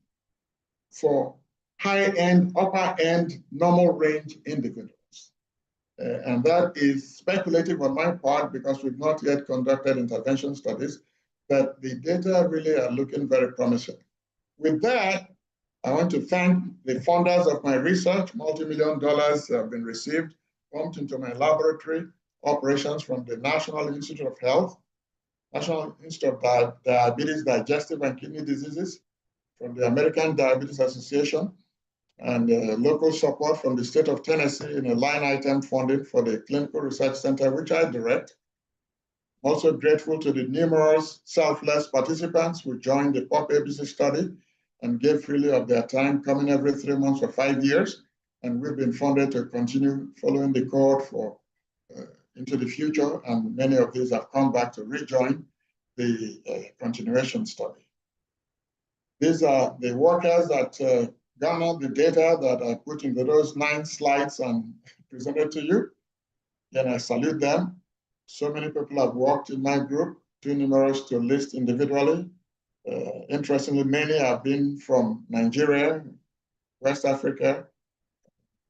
for high-end, upper-end, normal range individuals. And that is speculative on my part because we've not yet conducted intervention studies, but the data really are looking very promising. With that, I want to thank the funders of my research. Multi-million dollars have been received, pumped into my laboratory, operations from the National Institute of Health, National Institute of Diabetes, Digestive and Kidney Diseases, from the American Diabetes Association, and local support from the state of Tennessee in a line item funding for the Clinical Research Center, which I direct. I'm also grateful to the numerous selfless participants who joined the POP-ABC study and gave freely of their time, coming every 3 months for 5 years. And we've been funded to continue following the cohort for into the future, and many of these have come back to rejoin the continuation study. These are the workers that garnered the data that I put into those 9 slides and presented to you. And I salute them. So many people have worked in my group, too numerous to list individually. Interestingly, many have been from Nigeria, West Africa.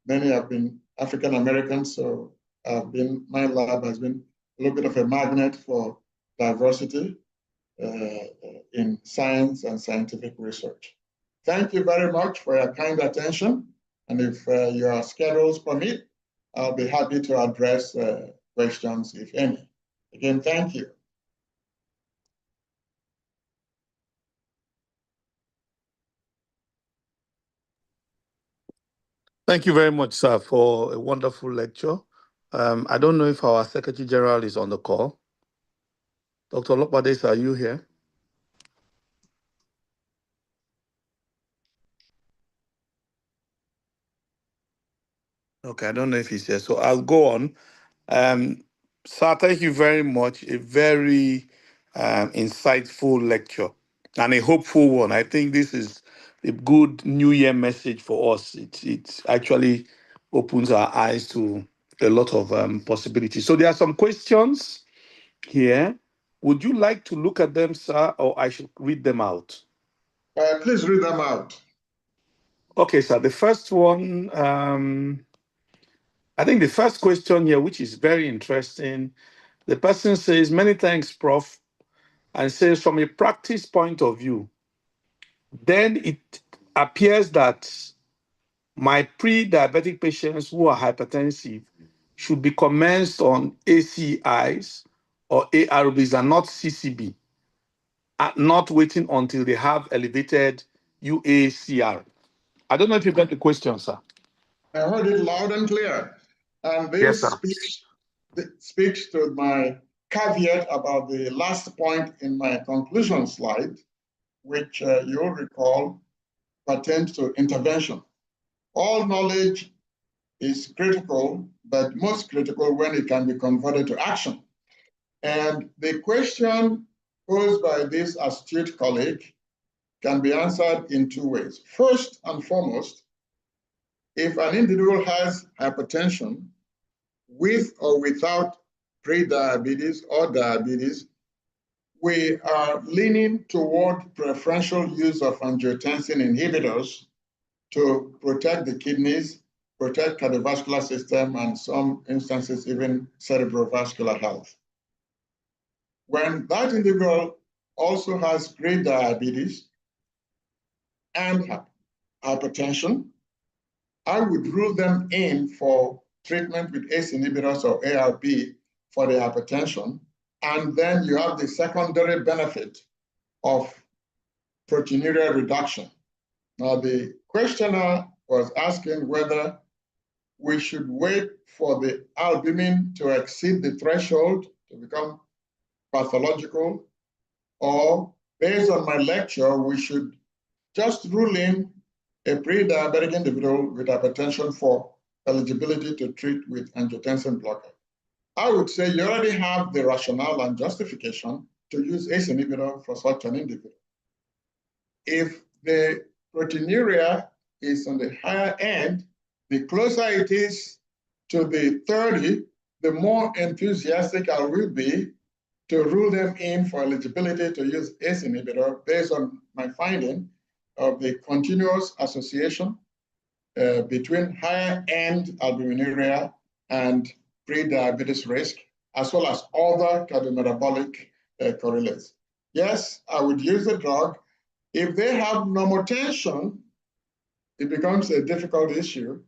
Many have been African Americans, so my lab has been a little bit of a magnet for diversity in science and scientific research. Thank you very much for your kind attention. And if your schedules permit, I'll be happy to address questions, if any. Again, thank you. Thank you very much, sir, for a wonderful lecture. I don't know if our Secretary General is on the call. Dr. Lokbades, are you here? Okay, I don't know if he's here, so I'll go on. Sir, thank you very much. A very insightful lecture and a hopeful one. I think this is a good New Year message for us. It actually opens our eyes to a lot of possibilities. So there are some questions here. Would you like to look at them, sir, or I should read them out? Please read them out. Okay, sir. The first one, I think the first question here, which is very interesting, the person says, many thanks, Prof. And says, from a practice point of view, then it appears that my pre-diabetic patients who are hypertensive should be commenced on ACIs or ARBs and not CCB, not waiting until they have elevated UACR. I don't know if you got the question, sir. I heard it loud and clear. And Yes, this sir. speaks to my caveat about the last point in my conclusion slide, which you'll recall pertains to intervention. All knowledge is critical, but most critical when it can be converted to action. And the question posed by this astute colleague can be answered in two ways. First and foremost, if an individual has hypertension with or without pre-diabetes or diabetes, we are leaning toward preferential use of angiotensin inhibitors to protect the kidneys, protect cardiovascular system, and some instances even cerebrovascular health. When that individual also has pre-diabetes and hypertension, I would rule them in for treatment with ACE inhibitors or ARB for the hypertension. And then you have the secondary benefit of proteinuria reduction. Now, the questioner was asking whether we should wait for the albumin to exceed the threshold to become pathological, or based on my lecture, we should just rule in a pre-diabetic individual with hypertension for eligibility to treat with angiotensin blocker. I would say you already have the rationale and justification to use ACE inhibitor for such an individual. If the proteinuria is on the higher end, the closer it is to the 30, the more enthusiastic I will be to rule them in for eligibility to use ACE inhibitor based on my finding of the continuous association between higher end albuminuria and pre-diabetes risk, as well as other cardiometabolic correlates. Yes, I would use the drug. If they have normotension, it becomes a difficult issue.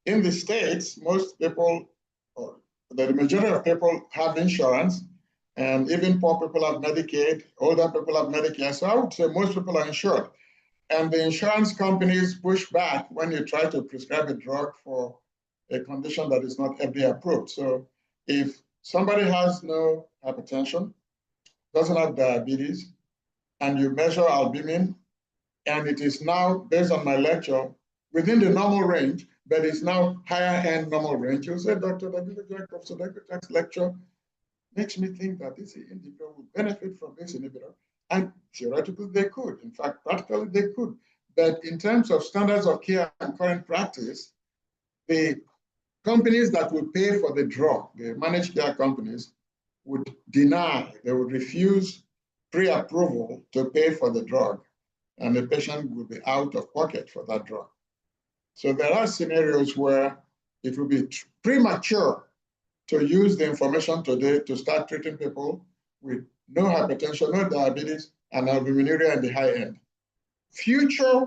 In the States, most people, or the majority of people have insurance, and even poor people have Medicaid, older people have Medicare. So I would say most people are insured. And the insurance companies push back when you try to prescribe a drug for a condition that is not FDA approved. So if somebody has no hypertension, doesn't have diabetes, and you measure albumin, and it is now, based on my lecture, within the normal range, but it's now higher end normal range, you say, Dr. Professor Dagojak's lecture makes me think that this individual would benefit from this inhibitor. And theoretically, they could. In fact, practically, they could. But in terms of standards of care and current practice, the companies that would pay for the drug, the managed care companies, would deny, they would refuse pre-approval to pay for the drug, and the patient would be out of pocket for that drug. So there are scenarios where it would be premature to use the information today to start treating people with no hypertension, no diabetes, and albuminuria in the high end. Future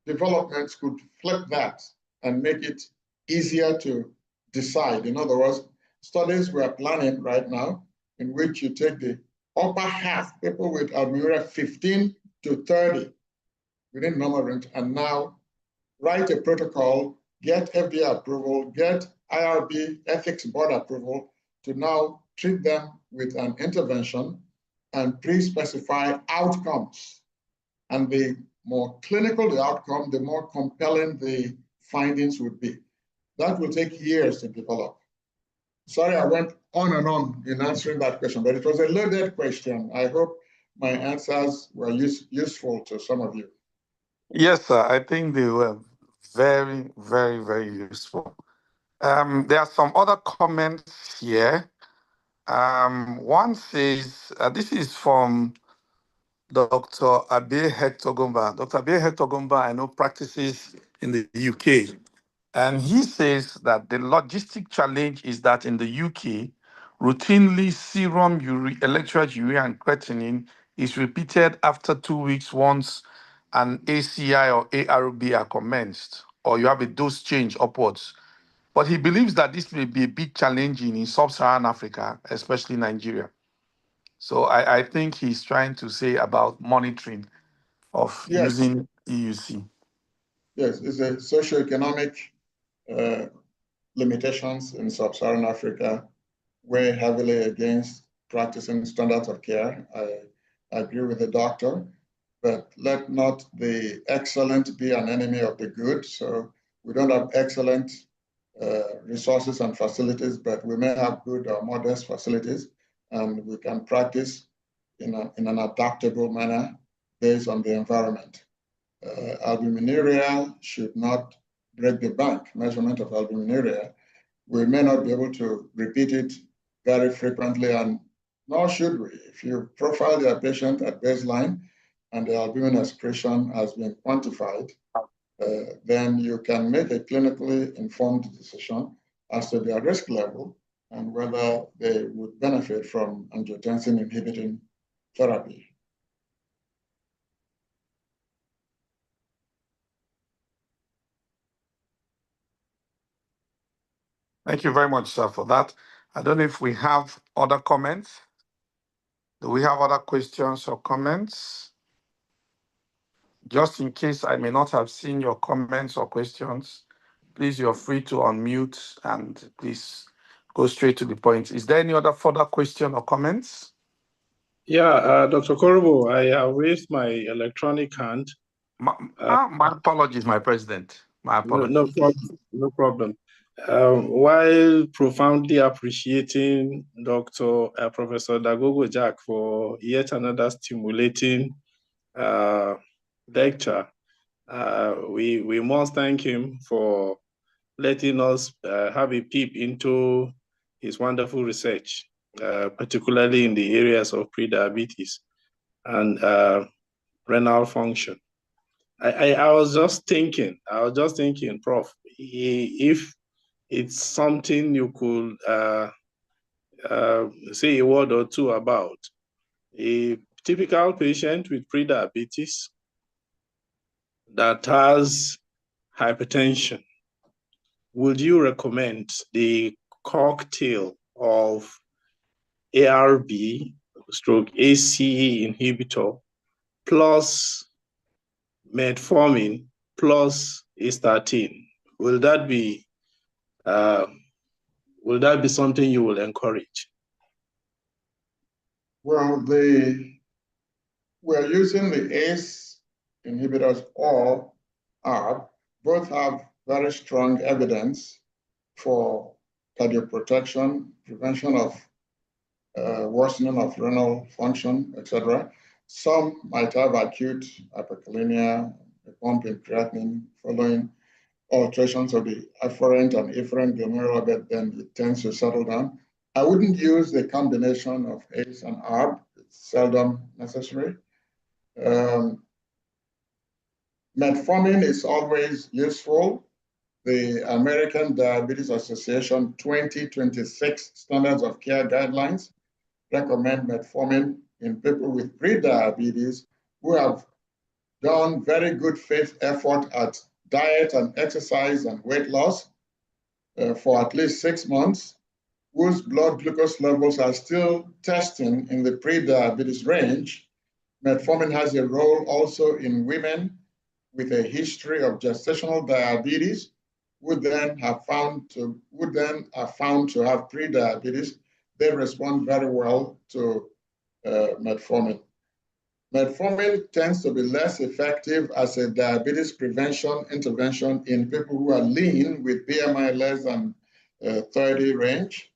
developments could flip that and make it easier to decide. In other words, studies we are planning right now in which you take the upper half, people with albuminuria 15 to 30 within normal range, and now write a protocol get FDA approval, get IRB ethics board approval to now treat them with an intervention and pre-specify outcomes. And the more clinical the outcome, the more compelling the findings would be. That will take years to develop. Sorry, I went on and on in answering that question, but it was a loaded question. I hope my answers were useful to some of you. Yes, sir. I think they were very, very, very useful. There are some other comments here. One says, this is from Dr. Abe Hectogomba. Dr. Abe Hectogomba, I know, practices in the UK. And he says that the logistic challenge is that in the UK, routinely serum electrolyte and creatinine is repeated after 2 weeks once an ACI or ARB are commenced, or you have a dose change upwards. But he believes that this may be a bit challenging in sub-Saharan Africa, especially Nigeria. So I think he's trying to say about monitoring of using EUC. Yes, it's a socioeconomic limitations in sub-Saharan Africa weigh heavily against practicing standards of care. I agree with the doctor, but let not the excellent be an enemy of the good. So we don't have excellent resources and facilities, but we may have good or modest facilities, and we can practice in an adaptable manner based on the environment. Albuminuria should not break the bank. Measurement of albuminuria, we may not be able to repeat it very frequently, and nor should we. If you profile your patient at baseline and the albumin excretion has been quantified, then you can make a clinically informed decision as to their risk level and whether they would benefit from angiotensin inhibiting therapy. Thank you very much, sir, for that. I don't know if we have other comments. Do we have other questions or comments? Just in case I may not have seen your comments or questions, please, you're free to unmute and please go straight to the point. Is there any other further question or comments? Yeah, Dr. Korobo, I have raised my electronic hand. My apologies, my president. My apologies. No problem. While profoundly appreciating Professor Dagogo Jack for yet another stimulating lecture, we must thank him for letting us have a peep into his wonderful research, particularly in the areas of prediabetes and renal function. I was just thinking, Prof, if it's something you could say a word or two about. A typical patient with prediabetes that has hypertension, would you recommend the cocktail of ARB stroke ACE inhibitor plus metformin plus a statin? Will that be something you will encourage? Well, we're using the ACE inhibitors or ARB. Both have very strong evidence for cardioprotection, prevention of worsening of renal function, etc. Some might have acute hyperkalemia, a pump in creatinine following alterations of the afferent and efferent glomerular, but then it tends to settle down. I wouldn't use the combination of ACE and ARB. It's seldom necessary. Metformin is always useful. The American Diabetes Association 2026 Standards of Care Guidelines recommend metformin in people with prediabetes who have done very good faith effort at diet and exercise and weight loss for at least 6 months, whose blood glucose levels are still testing in the pre-diabetes range. Metformin has a role also in women with a history of gestational diabetes would then are found to have pre-diabetes, they respond very well to metformin. Metformin tends to be less effective as a diabetes prevention intervention in people who are lean with BMI less than 30 range.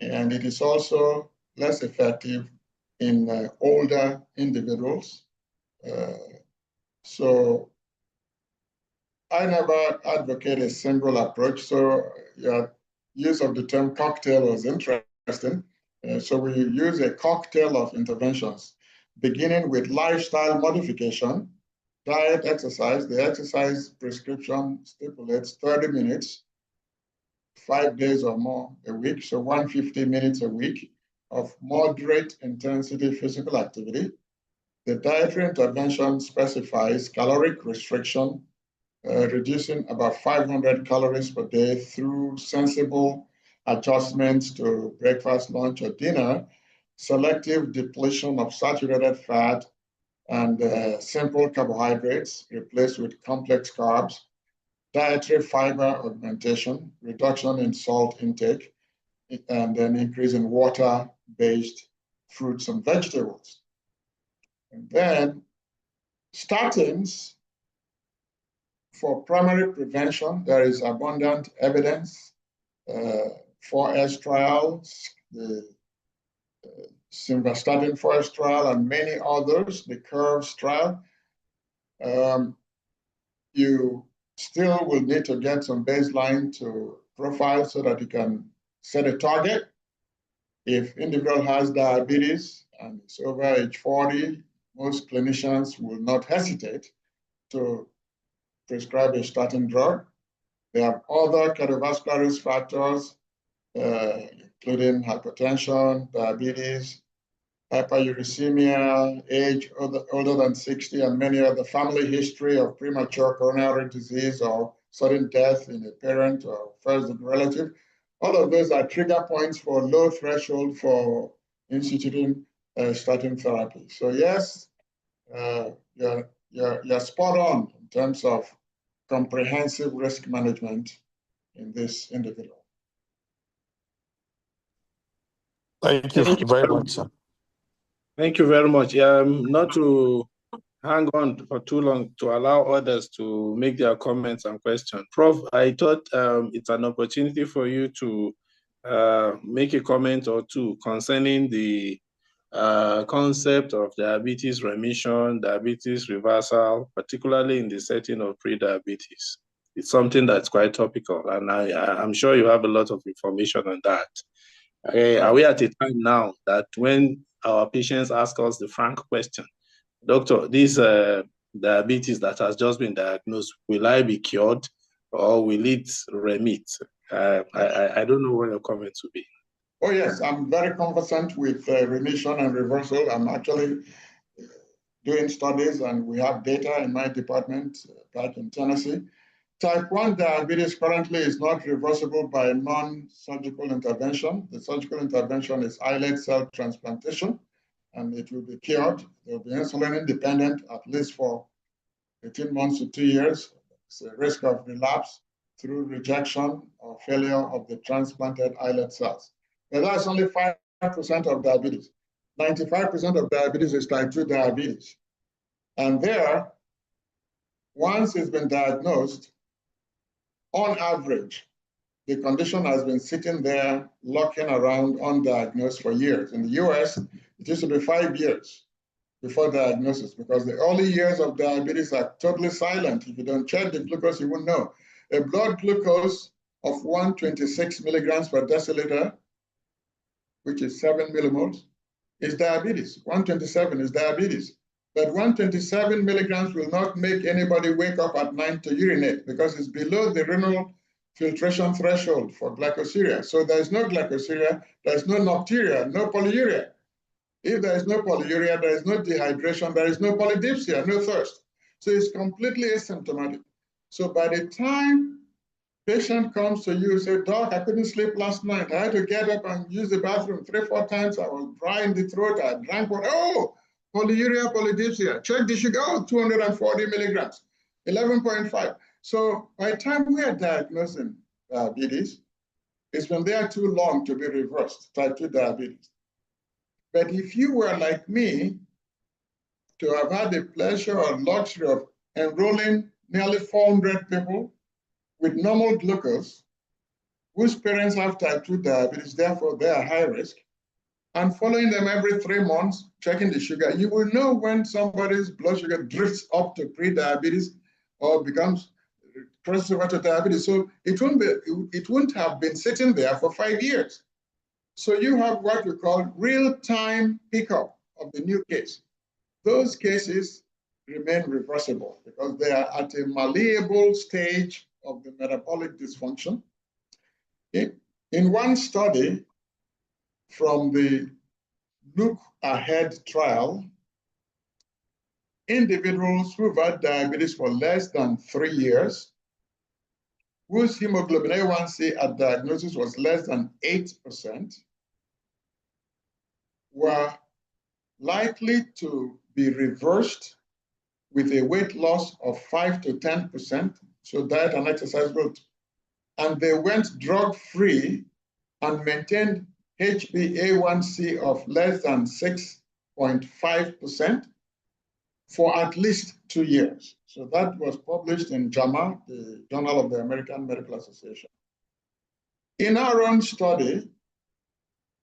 And it is also less effective in older individuals. So I never advocate a single approach. So your use of the term cocktail was interesting. So we use a cocktail of interventions, beginning with lifestyle modification, diet, exercise. The exercise prescription stipulates 30 minutes, 5 days or more a week, so 150 minutes a week of moderate intensity physical activity. The dietary intervention specifies caloric restriction, reducing about 500 calories per day through sensible adjustments to breakfast, lunch, or dinner, selective depletion of saturated fat, and simple carbohydrates replaced with complex carbs, dietary fiber augmentation, reduction in salt intake, and then increase in water-based fruits and vegetables. And then statins, for primary prevention, there is abundant evidence. 4S trials, the simvastatin 4S trial, and many others, the CURVES trial. You still will need to get some baseline to profile so that you can set a target. If individual has diabetes and it's over age 40, most clinicians will not hesitate to prescribe a statin drug. They have other cardiovascular risk factors, including hypertension, diabetes, hyperuricemia, age older than 60, and many other family history of premature coronary disease or sudden death in a parent or first-degree relative. All of those are trigger points for low threshold for instituting statin therapy. So yes, you're spot on in terms of comprehensive risk management in this individual. Thank you very much, sir. Thank you very much. Not to hang on for too long, to allow others to make their comments and questions. Prof, I thought it's an opportunity for you to make a comment or two concerning the concept of diabetes remission, diabetes reversal, particularly in the setting of pre-diabetes. It's something that's quite topical, and I'm sure you have a lot of information on that. Are we at a time now that when our patients ask us the frank question, doctor, this diabetes that has just been diagnosed, will I be cured or will it remit? I don't know what your comments will be. Oh yes, I'm very conversant with remission and reversal. I'm actually doing studies and we have data in my department back in Tennessee. Type 1 diabetes currently is not reversible by non-surgical intervention. The surgical intervention is islet cell transplantation, and it will be cured. They'll be insulin independent at least for 18 months to 2 years. It's a risk of relapse through rejection or failure of the transplanted islet cells. But that's only 5% of diabetes. 95% of diabetes is type 2 diabetes. And there, once it's been diagnosed, on average, the condition has been sitting there, locking around undiagnosed for years. In the US, it used to be 5 years before diagnosis because the early years of diabetes are totally silent. If you don't check the glucose, you won't know. A blood glucose of 126 milligrams per deciliter, which is 7 millimoles, is diabetes. 127 is diabetes. But 127 milligrams will not make anybody wake up at night to urinate because it's below the renal filtration threshold for glycosuria. So there is no glycosuria, there is no nocturia, no polyuria. If there is no polyuria, there is no dehydration, there is no polydipsia, no thirst. So it's completely asymptomatic. So by the time patient comes to you, say, doc, I couldn't sleep last night. I had to get up and use the bathroom 3-4 times. I was dry in the throat. I drank water. Oh, polyuria, polydipsia. Check the sugar. Oh, 240 milligrams, 11.5. So by the time we are diagnosing diabetes, it's when they are too long to be reversed, type 2 diabetes. But if you were like me, to have had the pleasure or luxury of enrolling nearly 400 people with normal glucose, whose parents have type 2 diabetes, therefore they are high risk, and following them every 3 months, checking the sugar, you will know when somebody's blood sugar drifts up to pre-diabetes or becomes crosses over to diabetes. So it wouldn't have been sitting there for 5 years. So you have what we call real-time pickup of the new case. Those cases remain reversible because they are at a malleable stage of the metabolic dysfunction. In one study from the Look Ahead trial, individuals who've had diabetes for less than 3 years, whose hemoglobin A1C at diagnosis was less than 8%, were likely to be reversed with a weight loss of 5 to 10%, so diet and exercise growth. And they went drug-free and maintained HbA1c of less than 6.5% for at least 2 years. So that was published in JAMA, the Journal of the American Medical Association. In our own study,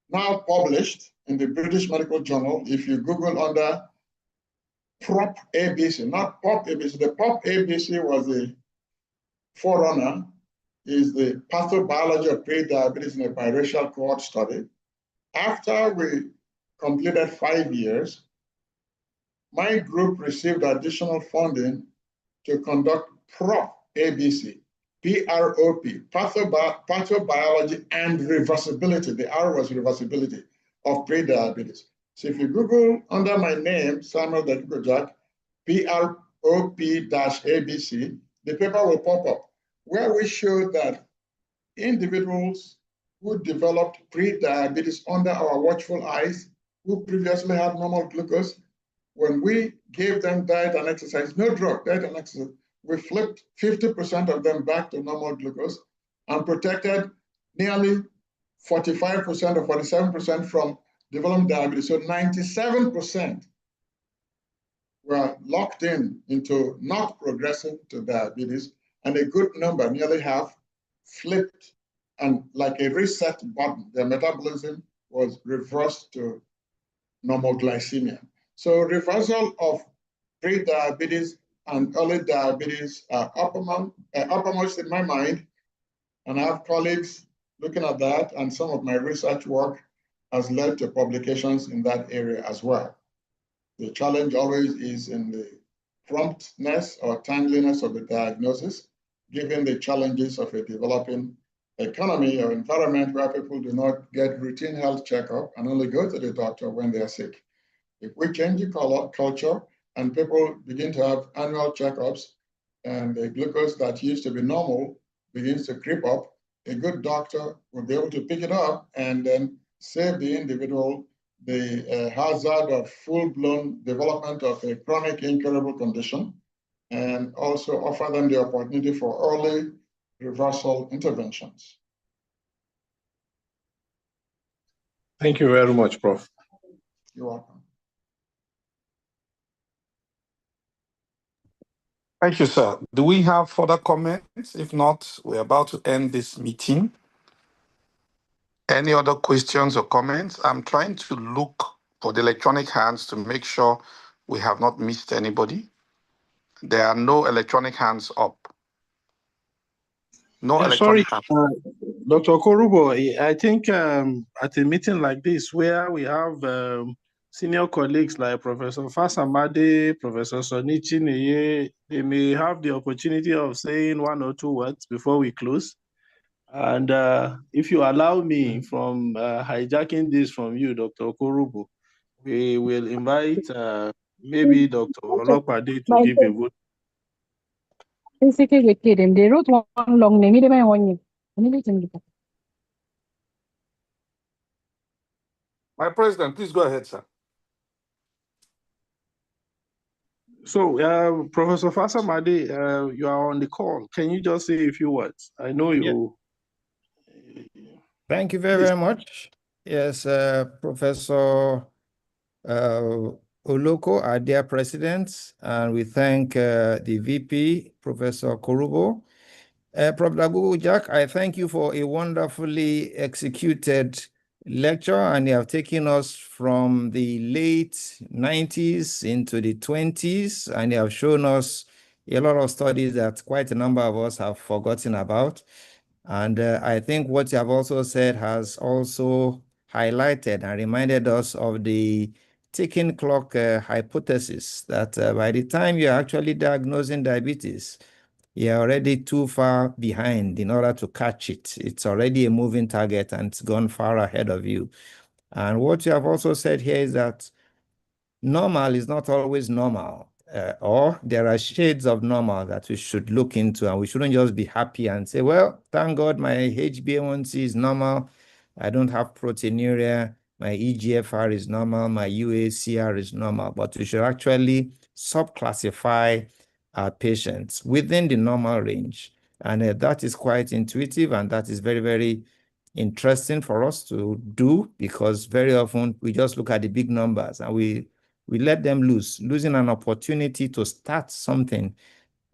now published in the British Medical Journal, if you Google under PROP ABC, not POP ABC, the POP ABC was the forerunner, is the pathobiology of pre-diabetes in a biracial cohort study. After we completed 5 years, my group received additional funding to conduct PROP ABC, P-R-O-P, pathobiology and reversibility. The R was reversibility of pre-diabetes. So if you Google under my name, Samuel Jack, PROP-ABC, the paper will pop up, where we showed that individuals who developed pre-diabetes under our watchful eyes, who previously had normal glucose, when we gave them diet and exercise, no drug, diet and exercise, we flipped 50% of them back to normal glucose and protected nearly 45% or 47% from developing diabetes. So 97% were locked into not progressing to diabetes, and a good number, nearly half, flipped, and like a reset button, their metabolism was reversed to normal glycemia. So reversal of pre-diabetes and early diabetes are uppermost in my mind, and I have colleagues looking at that, and some of my research work has led to publications in that area as well. The challenge always is in the promptness or timeliness of the diagnosis, given the challenges of a developing economy or environment where people do not get routine health checkup and only go to the doctor when they are sick. If we change the culture and people begin to have annual checkups and the glucose that used to be normal begins to creep up, a good doctor will be able to pick it up and then save the individual the hazard of full-blown development of a chronic incurable condition, and also offer them the opportunity for early reversal interventions. Thank you very much, Prof. You're welcome. Thank you, sir. Do we have further comments? If not, we're about to end this meeting. Any other questions or comments? I'm trying to look for the electronic hands to make sure we have not missed anybody. There are no electronic hands up. No Sorry, electronic hands. Dr. Korubo, I think at a meeting like this where we have senior colleagues like Professor Fasamade, Professor Sonichi Neye, they may have the opportunity of saying 1 or 2 words before we close. And if you allow me from hijacking this from you, Dr. Korubo, we will invite maybe Dr. Olopade to give a vote. They wrote one long name. My president, please go ahead, sir. So, Professor Fasamade, you are on the call. Can you just say a few words? I know you. Thank you very, very much. Yes, Professor Oloko, our dear president, and we thank the VP, Professor Korubo. Prof. Lagugu Jack, I thank you for a wonderfully executed lecture, and you have taken us from the late 90s into the 20s, and you have shown us a lot of studies that quite a number of us have forgotten about. And I think what you have also said has also highlighted and reminded us of the ticking clock hypothesis that by the time you're actually diagnosing diabetes, you're already too far behind in order to catch it. It's already a moving target and it's gone far ahead of you. And what you have also said here is that normal is not always normal, or there are shades of normal that we should look into, and we shouldn't just be happy and say, well, thank God my HbA1c is normal, I don't have proteinuria, my EGFR is normal, my UACR is normal, but we should actually subclassify our patients within the normal range. And that is quite intuitive, and that is very, very interesting for us to do, because very often we just look at the big numbers and we let them losing an opportunity to start something,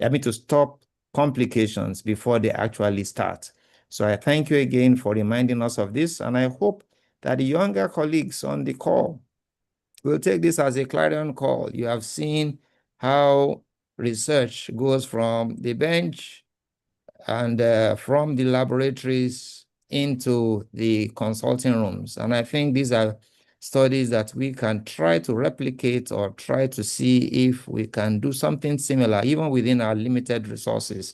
to stop complications before they actually start. So I thank you again for reminding us of this, and I hope that the younger colleagues on the call will take this as a clarion call. You have seen how research goes from the bench and from the laboratories into the consulting rooms. And I think these are studies that we can try to replicate or try to see if we can do something similar, even within our limited resources.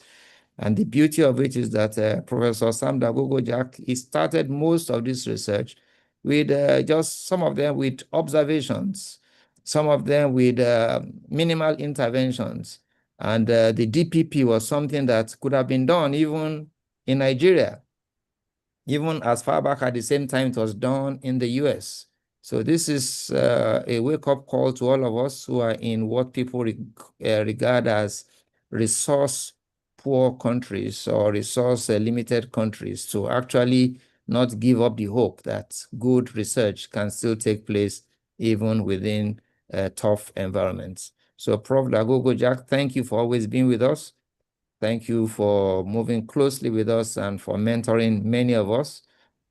And the beauty of it is that Professor Sam Dagogo Jack, he started most of this research with just some of them with observations, some of them with minimal interventions. And the DPP was something that could have been done even in Nigeria, even as far back at the same time it was done in the US. So this is a wake-up call to all of us who are in what people regard as resource-poor countries or resource-limited countries, to actually not give up the hope that good research can still take place even within tough environments. So Prof. Lagogo Jack, thank you for always being with us. Thank you for moving closely with us and for mentoring many of us.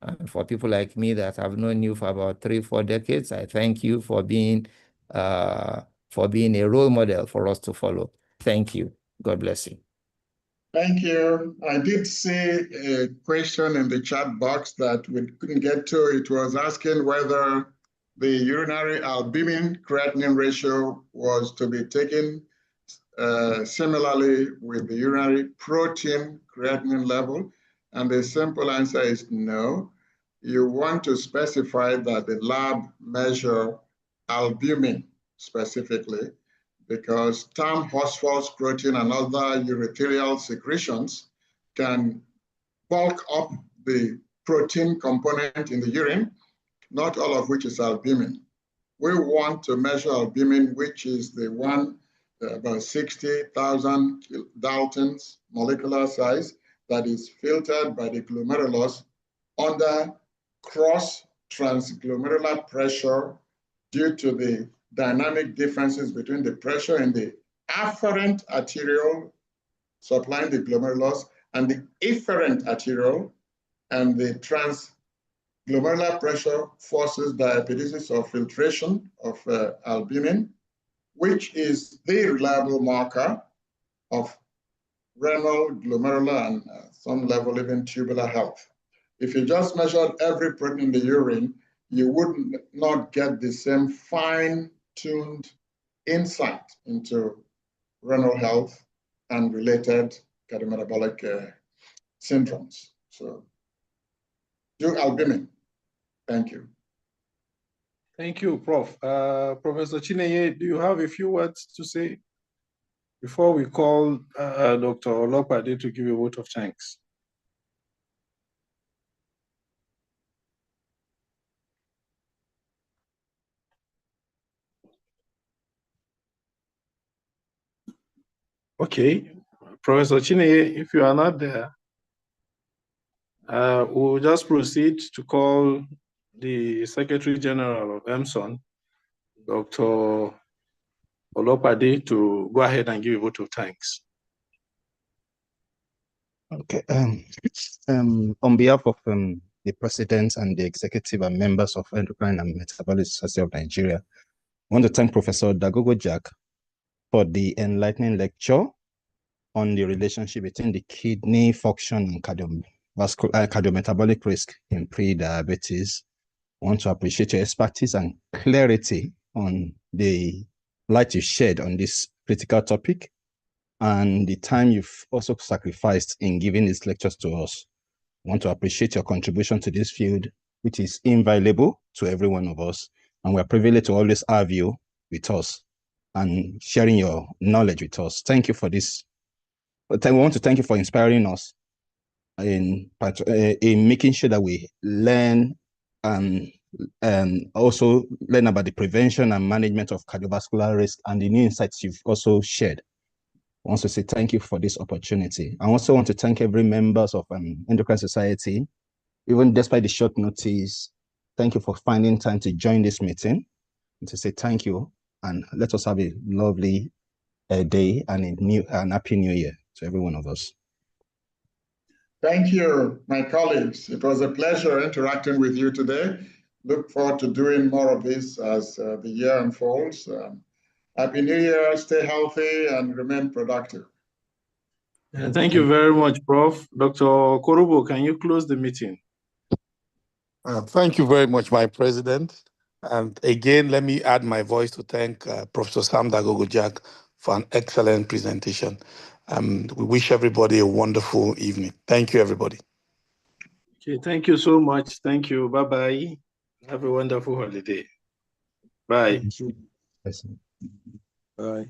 And for people like me that have known you for about 3-4 decades, I thank you for being a role model for us to follow. Thank you. God bless you. Thank you. I did see a question in the chat box that we couldn't get to. It was asking whether the urinary albumin creatinine ratio was to be taken similarly with the urinary protein creatinine level. And the simple answer is no. You want to specify that the lab measure albumin specifically, because tam-phosphorus protein and other urethral secretions can bulk up the protein component in the urine, not all of which is albumin. We want to measure albumin, which is the one about 60,000 Daltons molecular size that is filtered by the glomerulus under cross-transglomerular pressure due to the dynamic differences between the pressure in the afferent arteriole supplying the glomerulus and the efferent arteriole, and the transglomerular pressure forces diapedesis or filtration of albumin, which is the reliable marker of renal, glomerular, and some level even tubular health. If you just measured every protein in the urine, you would not get the same fine-tuned insight into renal health and related cardiometabolic syndromes. So do albumin. Thank you. Thank you, Prof. Professor Chineye, do you have a few words to say before we call Dr. Olopade to give a vote of thanks? Okay, Professor Chineye, if you are not there, we'll just proceed to call the Secretary General of EMSON, Dr. Olopade, to go ahead and give a vote of thanks. Okay. On behalf of the President and the Executive and members of Endocrine and Metabolic Society of Nigeria, I want to thank Professor Dagogo Jack for the enlightening lecture on the relationship between the kidney function and cardiometabolic risk in pre-diabetes. I want to appreciate your expertise and clarity on the light you shed on this critical topic and the time you've also sacrificed in giving these lectures to us. I want to appreciate your contribution to this field, which is invaluable to every one of us. And we're privileged to always have you with us and sharing your knowledge with us. Thank you for this. But we want to thank you for inspiring us in making sure that we learn and also learn about the prevention and management of cardiovascular risk and the new insights you've also shared. I want to say thank you for this opportunity. I also want to thank every members of Endocrine Society, even despite the short notice. Thank you for finding time to join this meeting and to say thank you. And let us have a lovely day and a happy new year to every one of us. Thank you, my colleagues. It was a pleasure interacting with you today. Look forward to doing more of this as the year unfolds. Happy New Year, stay healthy, and remain productive. Thank you very much, Prof. Dr. Korubo, can you close the meeting? Thank you very much, my president. And again, let me add my voice to thank Professor Sam Dagogo Jack for an excellent presentation. We wish everybody a wonderful evening. Thank you, everybody. Okay, thank you so much. Thank you. Bye-bye. Have a wonderful holiday. Bye. Bye.